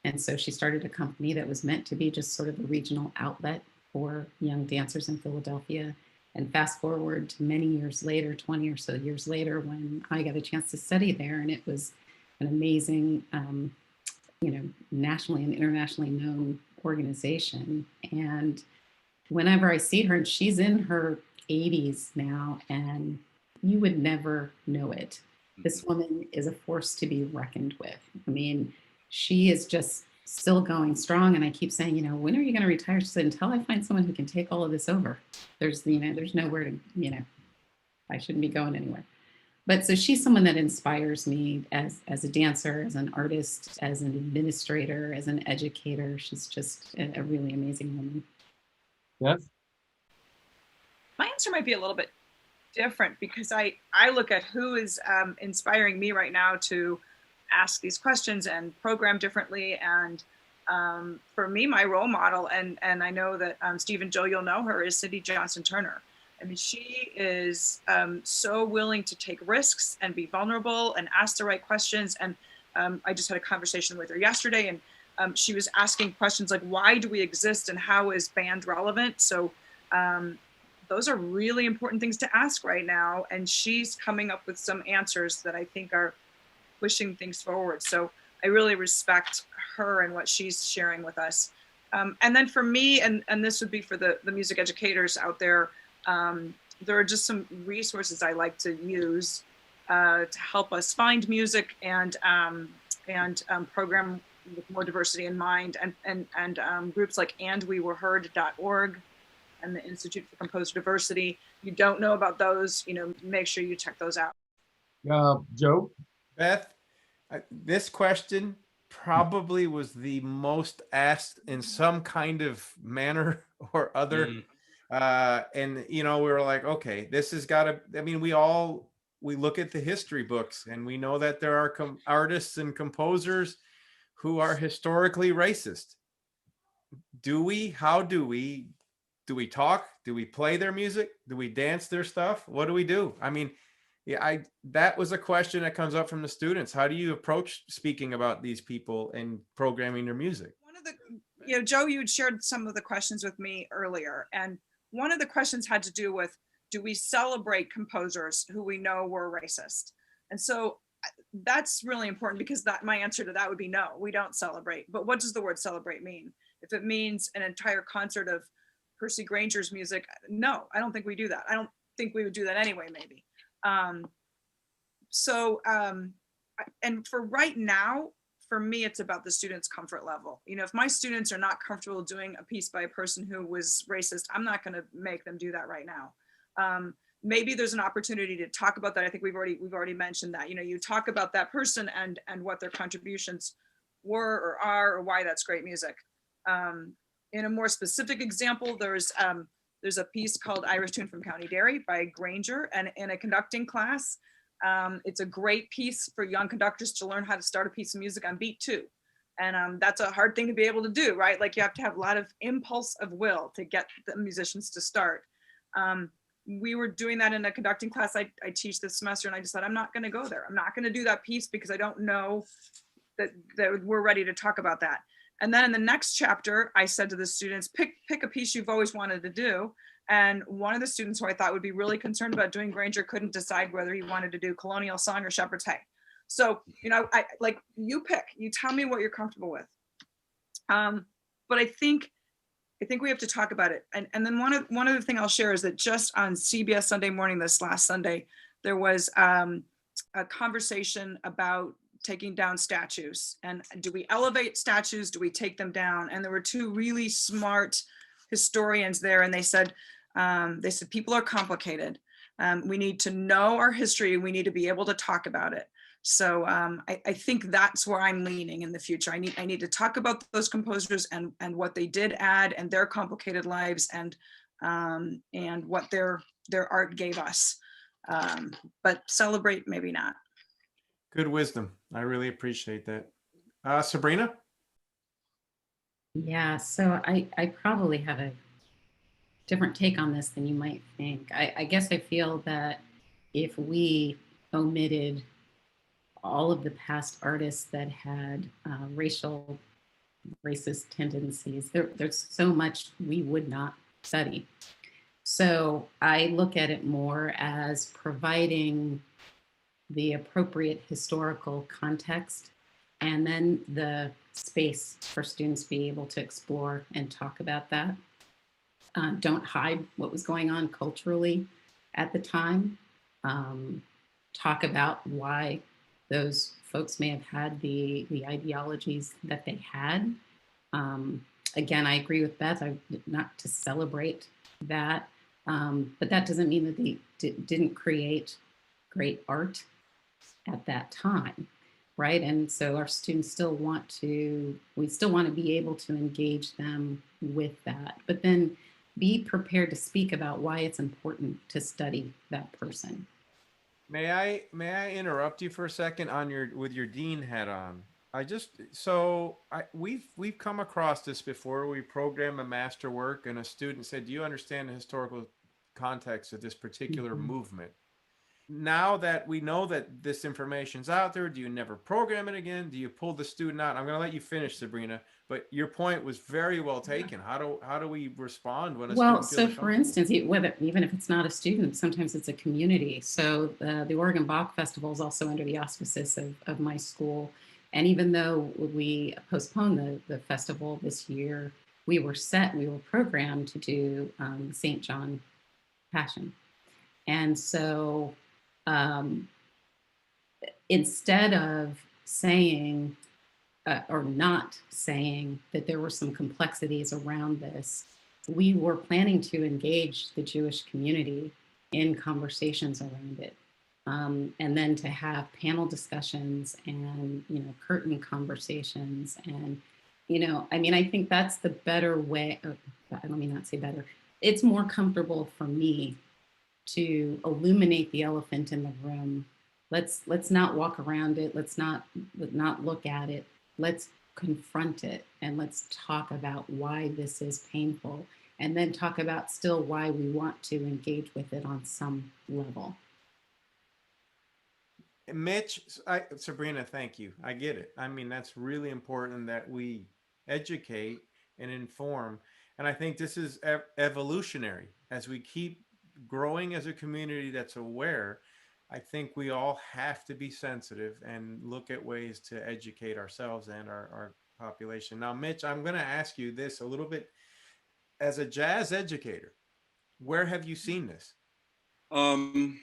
And so she started a company that was meant to be just sort of a regional outlet for young dancers in Philadelphia. And fast forward to many years later, 20 or so years later, when I got a chance to study there, and it was an amazing, nationally and internationally known organization. And whenever I see her, and she's in her 80s now, and you would never know it. This woman is a force to be reckoned with. I mean, she is just still going strong. And I keep saying, when are you going to retire? She said, until I find someone who can take all of this over. There's nowhere to, I shouldn't be going anywhere. But so she's someone that inspires me as a dancer, as an artist, as an administrator, as an educator. She's just a really amazing woman. Beth? My answer might be a little bit different because I look at who is inspiring me right now to ask these questions and program differently. And for me, my role model, and I know that Steve and Joe, you'll know her, is Cindy Johnson Turner. I mean, she is so willing to take risks and be vulnerable and ask the right questions. And I just had a conversation with her yesterday, and she was asking questions like, why do we exist and how is band relevant? So those are really important things to ask right now. And she's coming up with some answers that I think are pushing things forward. So I really respect her and what she's sharing with us. And then for me, and this would be for the music educators out there, there are just some resources I like to use to help us find music and program with more diversity in mind, and groups like andwewereheard.org and the Institute for Composer Diversity. You don't know about those, make sure you check those out. Joe? Beth, this question probably was the most asked in some kind of manner or other. And we were like, okay, this has got to, I mean, we look at the history books and we know that there are artists and composers who are historically racist. How do we talk? Do we play their music? Do we dance their stuff? What do we do? I mean, Yeah, that was a question that comes up from the students. How do you approach speaking about these people and programming their music? One of the, Joe, you had shared some of the questions with me earlier, and one of the questions had to do with, do we celebrate composers who we know were racist? And so that's really important, because my answer to that would be no, we don't celebrate. But what does the word celebrate mean? If it means an entire concert of Percy Granger's music, no, I don't think we do that. I don't think we would do that anyway, maybe. And for right now, for me, it's about the students' comfort level. If my students are not comfortable doing a piece by a person who was racist, I'm not going to make them do that right now. Maybe there's an opportunity to talk about that. I think we've already mentioned that. You talk about that person and what their contributions were or are, or why that's great music. In a more specific example, there's a piece called Irish Tune from County Derry by Granger, and in a conducting class, it's a great piece for young conductors to learn how to start a piece of music on beat 2. And that's a hard thing to be able to do, right? Like, you have to have a lot of impulse of will to get the musicians to start. We were doing that in a conducting class I teach this semester, and I just said, I'm not going to go there. I'm not going to do that piece because I don't know that we're ready to talk about that. And then in the next chapter, I said to the students, pick a piece you've always wanted to do. And one of the students who I thought would be really concerned about doing Granger couldn't decide whether he wanted to do Colonial Song or Shepherd's Hay. So, I like, you pick, you tell me what you're comfortable with. But I think we have to talk about it. And then one other thing I'll share is that just on CBS Sunday Morning this last Sunday, there was a conversation about taking down statues, and do we elevate statues? Do we take them down? And there were two really smart historians there, and they said people are complicated. We need to know our history. We need to be able to talk about it. So I think that's where I'm leaning in the future. I need to talk about those composers and what they did add, and their complicated lives, and what their art gave us. But celebrate, maybe not. Good wisdom. I really appreciate that. Sabrina? Yeah, so I probably have a different take on this than you might think. I guess I feel that if we omitted all of the past artists that had racist tendencies, there's so much we would not study. So I look at it more as providing the appropriate historical context, and then the space for students to be able to explore and talk about that. Don't hide what was going on culturally at the time. Talk about why those folks may have had the ideologies that they had. Again, I agree with Beth, not to celebrate that, but that doesn't mean that they didn't create great art at that time, right? And so our students still want to be able to engage them with that, but then be prepared to speak about why it's important to study that person. May I interrupt you for a second with your dean hat on? We've come across this before. We program a master work, and a student said, "Do you understand the historical context of this particular movement?" Now that we know that this information's out there, do you never program it again? Do you pull the student out? I'm going to let you finish, Sabrina, but your point was very well taken. How do we respond when a student feels so for instance, even if it's not a student, sometimes it's a community. So the Oregon Bach Festival is also under the auspices of my school. And even though we postponed the festival this year, we were programmed to do St. John Passion. And so instead of saying or not saying that there were some complexities around this, we were planning to engage the Jewish community in conversations around it. And then to have panel discussions and, curtain conversations. And, I think that's the better way. Let me not say better. It's more comfortable for me to illuminate the elephant in the room. Let's not walk around it. Let's not look at it. Let's confront it, and let's talk about why this is painful, and then talk about still why we want to engage with it on some level. Mitch, Sabrina, thank you. I get it. I mean, that's really important that we educate and inform. And I think this is evolutionary. As we keep growing as a community that's aware, I think we all have to be sensitive and look at ways to educate ourselves and our population. Now, Mitch, I'm going to ask you this a little bit. As a jazz educator, where have you seen this? Um,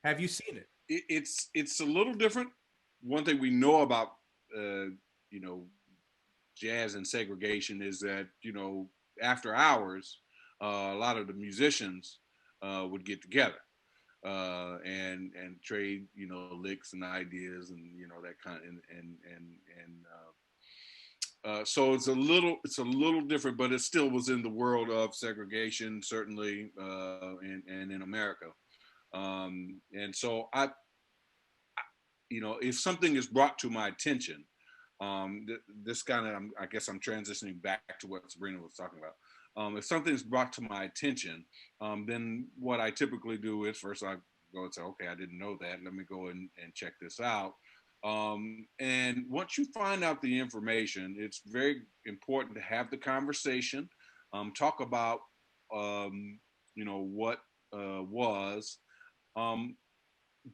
Have you seen it? it's a little different. One thing we know about you know, jazz and segregation is that, you know, after hours, a lot of the musicians would get together and trade, you know, licks and ideas and, you know, that kind of, so it's a little different, but it still was in the world of segregation, certainly, and in America. And so you know, if something is brought to my attention, this kind of, I guess I'm transitioning back to what Sabrina was talking about. If something's brought to my attention, then what I typically do is first I go and say, okay, I didn't know that. Let me go and check this out. And once you find out the information, it's very important to have the conversation, talk about, you know, what was.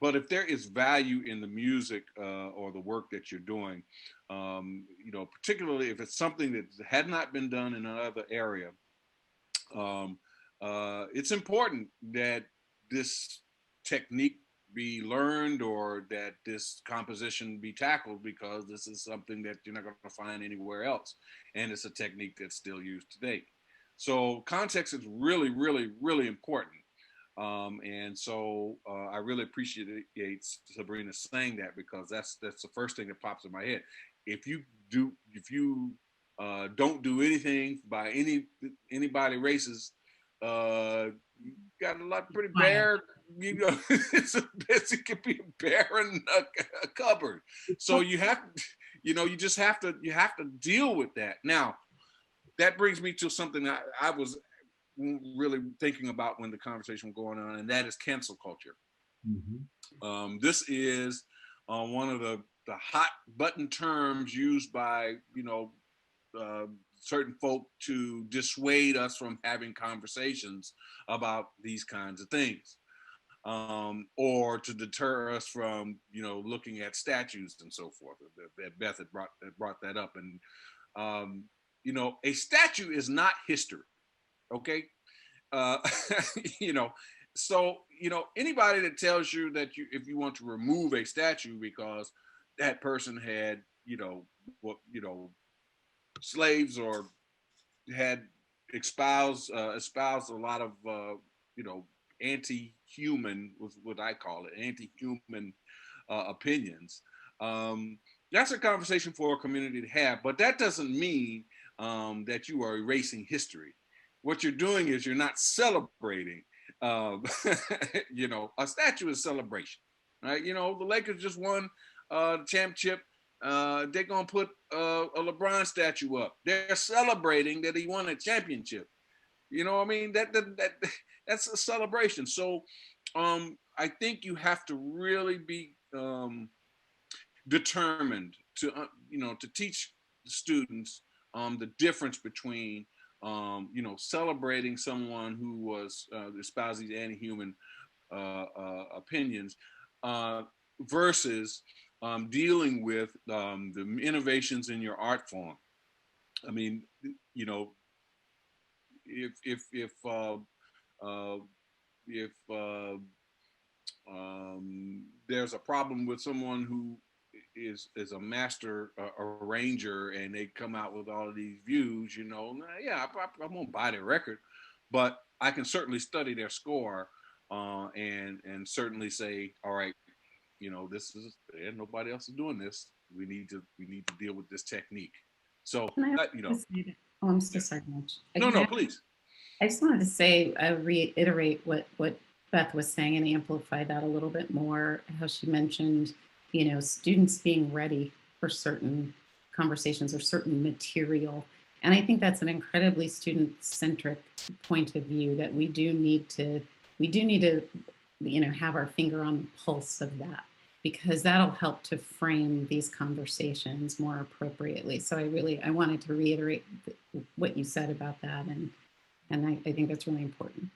But if there is value in the music or the work that you're doing, you know, particularly if it's something that had not been done in another area, it's important that this technique be learned or that this composition be tackled, because this is something that you're not going to find anywhere else. And it's a technique that's still used today. So context is really, really, really important. And so I really appreciate Sabrina saying that, because that's the first thing that pops in my head. If you don't do anything by anybody races, you got a lot pretty bare. You know, it could be a bear in a cupboard. So you have, you know, you have to deal with that. Now, that brings me to something I was really thinking about when the conversation was going on, and that is cancel culture. Mm-hmm. This is one of the hot button terms used by, you know, certain folk to dissuade us from having conversations about these kinds of things, or to deter us from, you know, looking at statues and so forth. That Beth had brought that up, and you know, a statue is not history. Okay. You know, so, you know, anybody that tells you that if you want to remove a statue because that person had, you know, slaves or had espoused a lot of, you know, anti-human, was what I call it, anti-human opinions. That's a conversation for a community to have, but that doesn't mean that you are erasing history. What you're doing is you're not celebrating. You know, a statue is celebration, right? You know, the Lakers just won the championship. They're gonna put a LeBron statue up. They're celebrating that he won a championship. You know what I mean? That's a celebration. So I think you have to really be determined to you know, to teach the students the difference between you know, celebrating someone who was espousing anti-human opinions versus dealing with the innovations in your art form. I mean, you know, if there's a problem with someone who is a master arranger, and they come out with all of these views, you know, yeah, I won't buy their record, but I can certainly study their score and certainly say, all right, you know, this is, and nobody else is doing this. We need to deal with this technique. So you know. Oh, I'm so sorry, Mitch. No, please. I just wanted to say, reiterate what Beth was saying and amplify that a little bit more. How she mentioned, you know, students being ready for certain conversations or certain material. And I think that's an incredibly student-centric point of view, that we do need to have our finger on the pulse of that, because that'll help to frame these conversations more appropriately. So I wanted to reiterate what you said about that, and I think that's really important.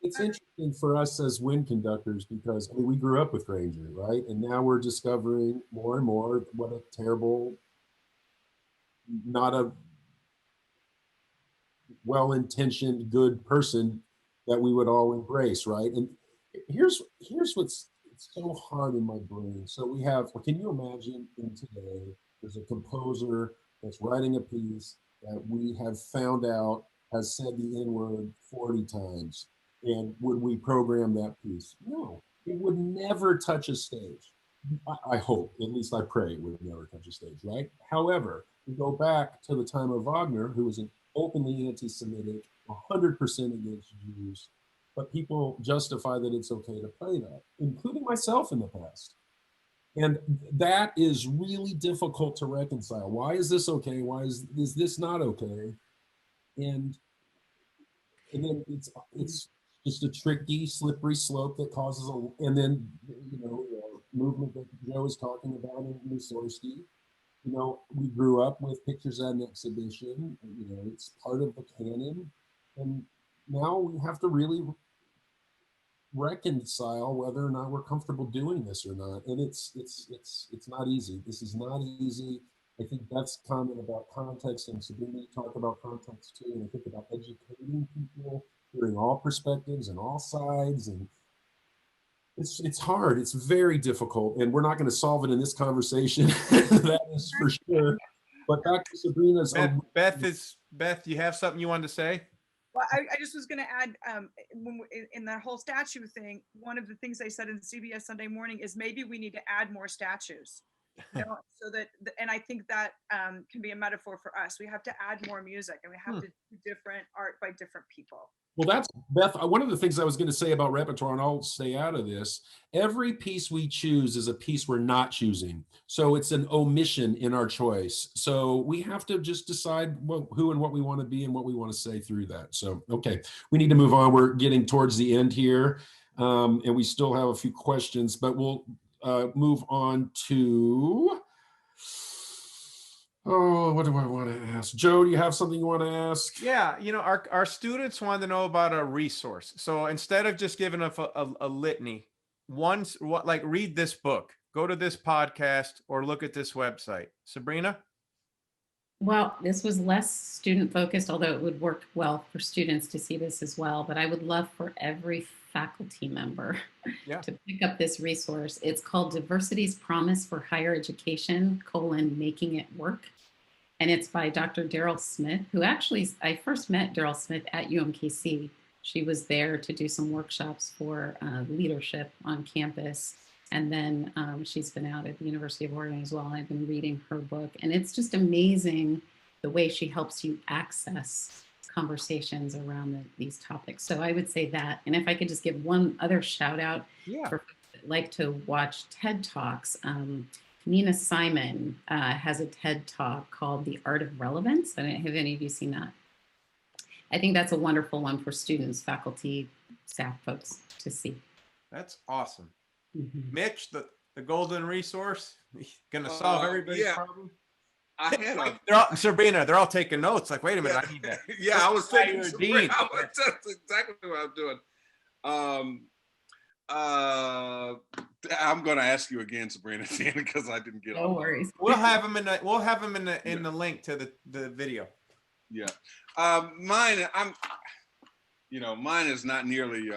It's interesting for us as wind conductors because we grew up with Granger, right? And now we're discovering more and more what a terrible, not a well-intentioned, good person that we would all embrace, right? And here's what's it's so hard in my brain. So we have, can you imagine in today, there's a composer that's writing a piece that we have found out has said the N-word 40 times. And would we program that piece? No, it would never touch a stage. I hope, at least I pray it would never touch a stage, right? However, we go back to the time of Wagner, who was an openly anti-Semitic, 100% against Jews, but people justify that it's okay to play that, including myself in the past. And that is really difficult to reconcile. Why is this okay? Why is this not okay? And then it's just a tricky, slippery slope that causes and then, movement that Joe is talking about in Mussorgsky. We grew up with pictures at an exhibition, it's part of the canon. And now we have to really reconcile whether or not we're comfortable doing this or not. And it's not easy. This is not easy. I think Beth's comment about context, and Sabrina talked about context too, and I think about educating people, hearing all perspectives and all sides, and it's hard. It's very difficult, and we're not going to solve it in this conversation. That is for sure. But back to Sabrina's. Beth, you have something you wanted to say? Well, I just was going to add, in that whole statue thing, one of the things I said in CBS Sunday Morning is maybe we need to add more statues. So that, and I think that can be a metaphor for us. We have to add more music, and we have to do different art by different people. Well, that's, Beth, one of the things I was going to say about repertoire, and I'll stay out of this, every piece we choose is a piece we're not choosing. So it's an omission in our choice. So we have to just decide who and what we want to be and what we want to say through that. So, okay, we need to move on. We're getting towards the end here, and we still have a few questions, but we'll move on to... Oh, what do I want to ask? Joe, do you have something you want to ask? Yeah, our students want to know about a resource. So instead of just giving us a litany, read this book, go to this podcast, or look at this website. Sabrina? Well, this was less student focused, although it would work well for students to see this as well. But I would love for every faculty member to pick up this resource. It's called Diversity's Promise for Higher Education, Making It Work. And it's by Dr. Daryl Smith, who actually, I first met Daryl Smith at UMKC. She was there to do some workshops for leadership on campus. And then she's been out at the University of Oregon as well. I've been reading her book. And it's just amazing the way she helps you access conversations around these topics. So I would say that. And if I could just give one other shout out for folks that like to watch TED Talks, Nina Simon has a TED Talk called The Art of Relevance. I don't know, have any of you seen that? I think that's a wonderful one for students, faculty, staff folks to see. That's awesome. Mm-hmm. Mitch, the golden resource, gonna solve everybody's problem. I had Sabrina, they're all taking notes. Like, wait a minute, I need that. Yeah, I was thinking. That's exactly what I'm doing. I'm going to ask you again, Sabrina, because I didn't get. No worries. We'll have them in the link to the video. Yeah, mine. Mine is not nearly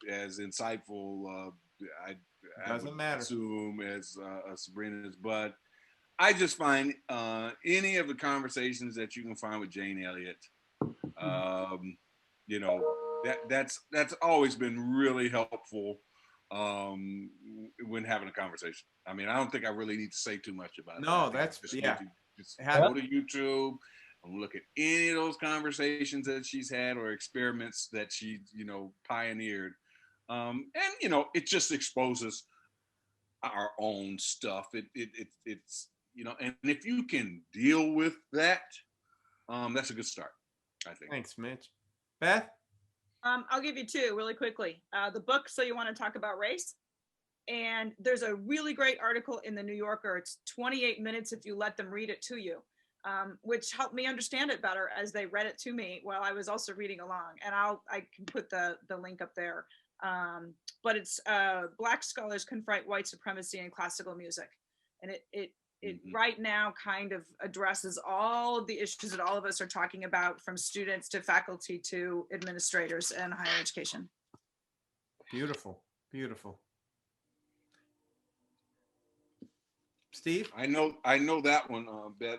as insightful. Doesn't matter. Assume as Sabrina's, but I just find any of the conversations that you can find with Jane Elliott, that's always been really helpful when having a conversation. I mean, I don't think I really need to say too much about it. No, that's just go to YouTube and look at any of those conversations that she's had or experiments that she, pioneered. And it just exposes our own stuff. It's and if you can deal with that, that's a good start, I think. Thanks, Mitch. Beth? I'll give you two really quickly. The book, So You Want to Talk About Race? And there's a really great article in the New Yorker. It's 28 minutes if you let them read it to you, which helped me understand it better as they read it to me while I was also reading along. And I can put the link up there. But it's Black Scholars Confront White Supremacy in Classical Music. And it right now kind of addresses all of the issues that all of us are talking about, from students to faculty to administrators and higher education. Beautiful, beautiful. Steve? I know that one, Beth.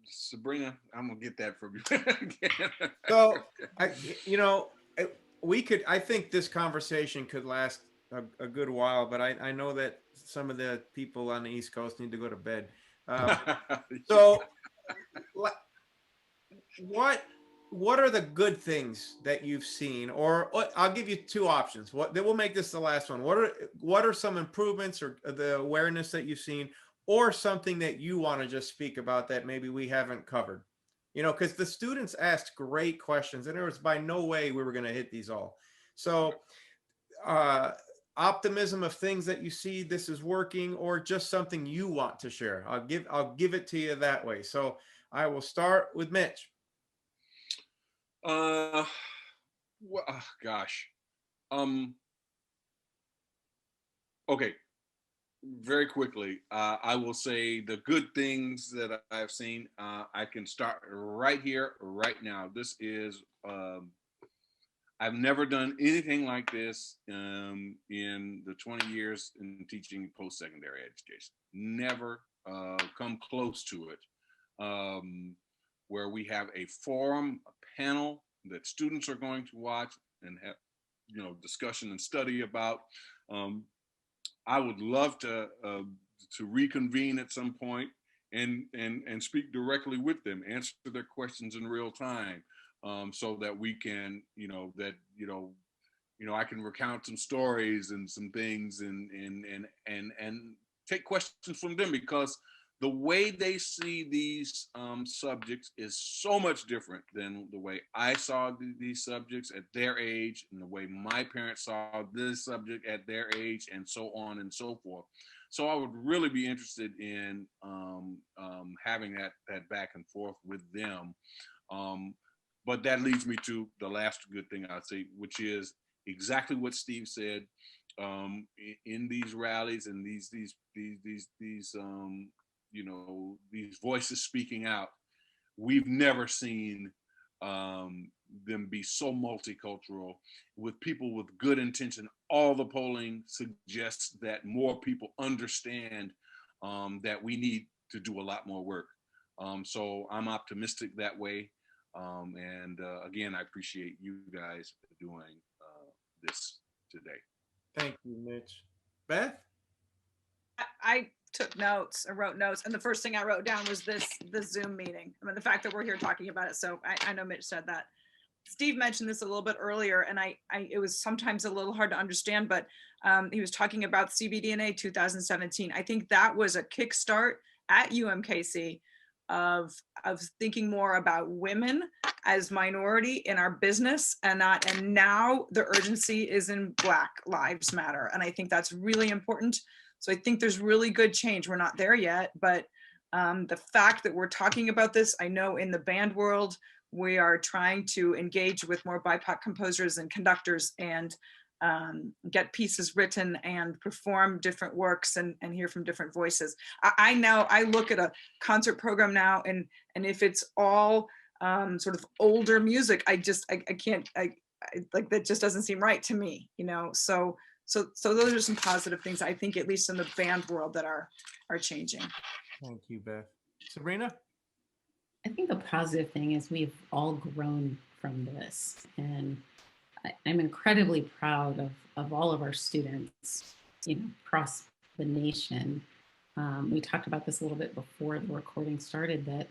Sabrina, I'm gonna get that from you. So, I think this conversation could last a good while, but I know that some of the people on the East Coast need to go to bed. So what are the good things that you've seen? Or I'll give you two options. We'll make this the last one. What are some improvements or the awareness that you've seen, or something that you want to just speak about that maybe we haven't covered? Because the students asked great questions, and there was by no way we were going to hit these all. So optimism of things that you see this is working, or just something you want to share. I'll give it to you that way. So I will start with Mitch. Well, gosh. Okay. Very quickly, I will say the good things that I've seen. I can start right here, right now. This is, I've never done anything like this in the 20 years in teaching post-secondary education. Never come close to it. Where we have a forum, a panel that students are going to watch and have, discussion and study about. I would love to reconvene at some point and speak directly with them, answer their questions in real time, so that we can, I can recount some stories and some things and take questions from them, because the way they see these subjects is so much different than the way I saw these subjects at their age, and the way my parents saw this subject at their age, and so on and so forth. So I would really be interested in having that back and forth with them. But that leads me to the last good thing I'd say, which is exactly what Steve said. In these rallies and these voices speaking out, we've never seen them be so multicultural, with people with good intention. All the polling suggests that more people understand that we need to do a lot more work. So I'm optimistic that way. And again, I appreciate you guys doing this today. Thank you, Mitch. Beth? I took notes. I wrote notes, and the first thing I wrote down was the Zoom meeting. I mean, the fact that we're here talking about it. So I know Mitch said that. Steve mentioned this a little bit earlier, and it was sometimes a little hard to understand, but he was talking about CBDNA 2017. I think that was a kickstart at UMKC of thinking more about women as minority in our business, and now the urgency is in Black Lives Matter. And I think that's really important. So I think there's really good change. We're not there yet, but the fact that we're talking about this, I know in the band world, we are trying to engage with more BIPOC composers and conductors and get pieces written and perform different works and hear from different voices. I know I look at a concert program now, and if it's all sort of older music, I can't, like, that just doesn't seem right to me, So those are some positive things, I think, at least in the band world, that are changing. Thank you, Beth. Sabrina? I think the positive thing is we've all grown from this, and I'm incredibly proud of all of our students, across the nation. We talked about this a little bit before the recording started, that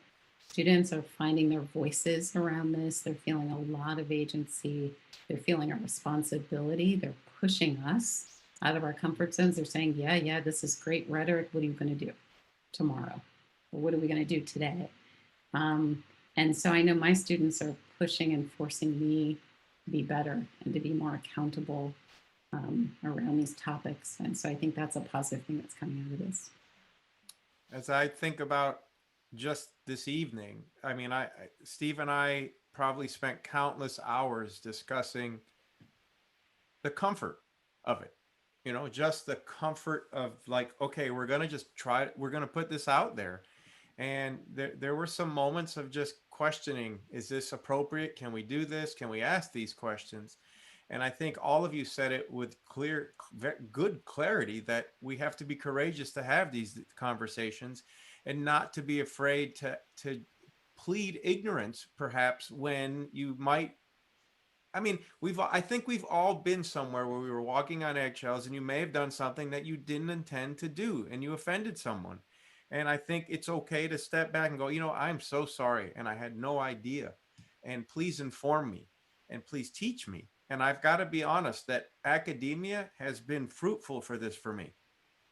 students are finding their voices around this. They're feeling a lot of agency. They're feeling a responsibility. They're pushing us out of our comfort zones. They're saying, yeah, this is great rhetoric. What are you going to do tomorrow? Or what are we going to do today? And so I know my students are pushing and forcing me be better and to be more accountable around these topics. And so I think that's a positive thing that's coming out of this. As I think about just this evening, I mean, Steve and I probably spent countless hours discussing the comfort of it. You know, just the comfort of like, okay, we're going to just try, we're going to put this out there. And there were some moments of just questioning, is this appropriate? Can we do this? Can we ask these questions? And I think all of you said it with good clarity that we have to be courageous to have these conversations and not to be afraid to plead ignorance, perhaps, when you might. I mean, I think we've all been somewhere where we were walking on eggshells and you may have done something that you didn't intend to do and you offended someone. And I think it's okay to step back and go, you know, I'm so sorry and I had no idea. And please inform me and please teach me. And I've got to be honest that academia has been fruitful for this for me.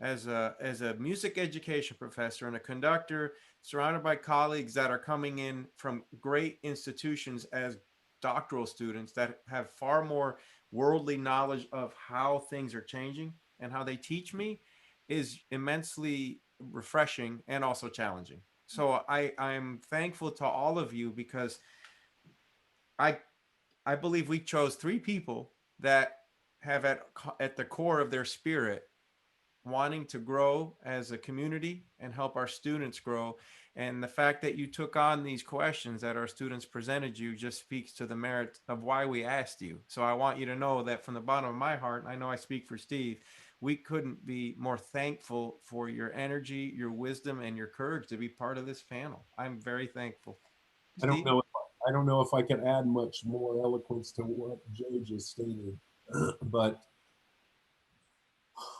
As a music education professor and a conductor, surrounded by colleagues that are coming in from great institutions as doctoral students that have far more worldly knowledge of how things are changing and how they teach me, is immensely refreshing and also challenging. So I'm thankful to all of you because I believe we chose 3 people that have at the core of their spirit wanting to grow as a community and help our students grow. And the fact that you took on these questions that our students presented you just speaks to the merit of why we asked you. So I want you to know that from the bottom of my heart, and I know I speak for Steve, we couldn't be more thankful for your energy, your wisdom, and your courage to be part of this panel. I'm very thankful. I don't know. I don't know if I can add much more eloquence to what Joe just stated, but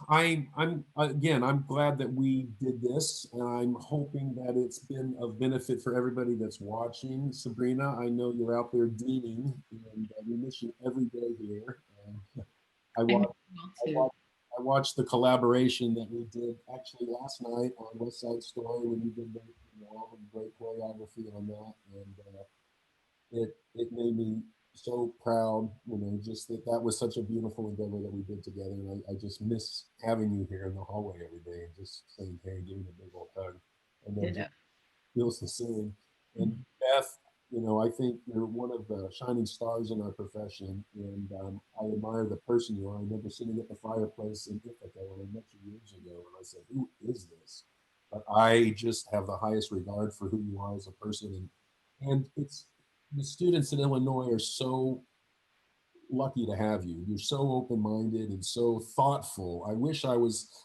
I'm glad that we did this, and I'm hoping that it's been of benefit for everybody that's watching. Sabrina, I know you're out there deaning, and we miss you every day here. I watched the collaboration that we did actually last night on West Side Story when you did the great choreography on that, and it made me so proud, just that was such a beautiful endeavor that we did together. And I just miss having you here in the hallway every day and just saying, hey, giving a big old hug. And then just feels the same. And Beth, I think you're one of the shining stars in our profession. And I admire the person you are. I remember sitting at the fireplace in Ithaca when I met you years ago. And I said, who is this? But I just have the highest regard for who you are as a person. And it's, the students in Illinois are so lucky to have you. You're so open-minded and so thoughtful.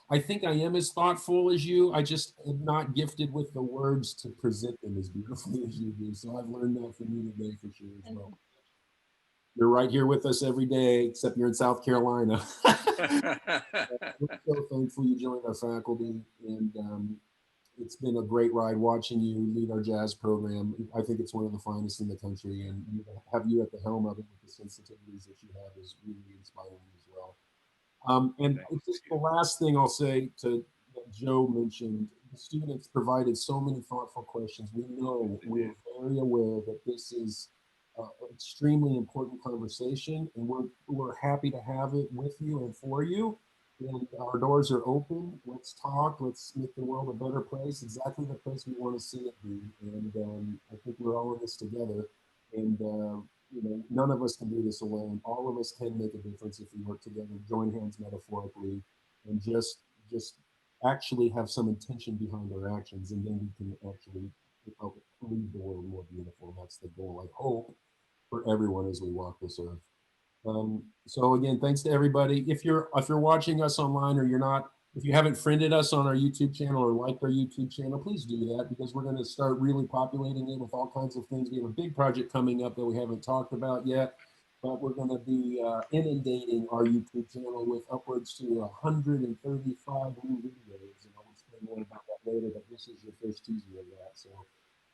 I think I am as thoughtful as you. I just am not gifted with the words to present them as beautifully as you do. So I've learned that from you today for sure as well. You're right here with us every day, except you're in South Carolina. We're so thankful you joined our faculty, and it's been a great ride watching you lead our jazz program. I think it's one of the finest in the country, and have you at the helm of it with the sensitivities that you have is really inspiring as well. And just the last thing I'll say to that Joe mentioned, the students provided so many thoughtful questions. We're very aware that this is an extremely important conversation, and we're happy to have it with you and for you. And our doors are open. Let's talk. Let's make the world a better place, exactly the place we want to see it be. And I think we're all in this together. And none of us can do this alone. All of us can make a difference if we work together, join hands metaphorically, and just actually have some intention behind our actions. And then we can actually help leave the world more beautiful. And that's the goal, I hope, for everyone as we walk this earth. So again, thanks to everybody. If you're watching us online or if you haven't friended us on our YouTube channel or liked our YouTube channel, please do that, because we're going to start really populating it with all kinds of things. We have a big project coming up that we haven't talked about yet, but we're going to be inundating our YouTube channel with upwards to 135 new videos, and I'll explain more about that later, but this is your first teaser of that. So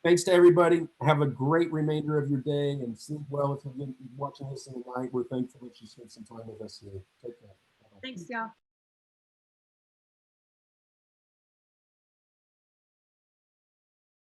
thanks to everybody. Have a great remainder of your day and sleep well if you've been watching this in the night. We're thankful that you spent some time with us here. Take care. Thanks, y'all.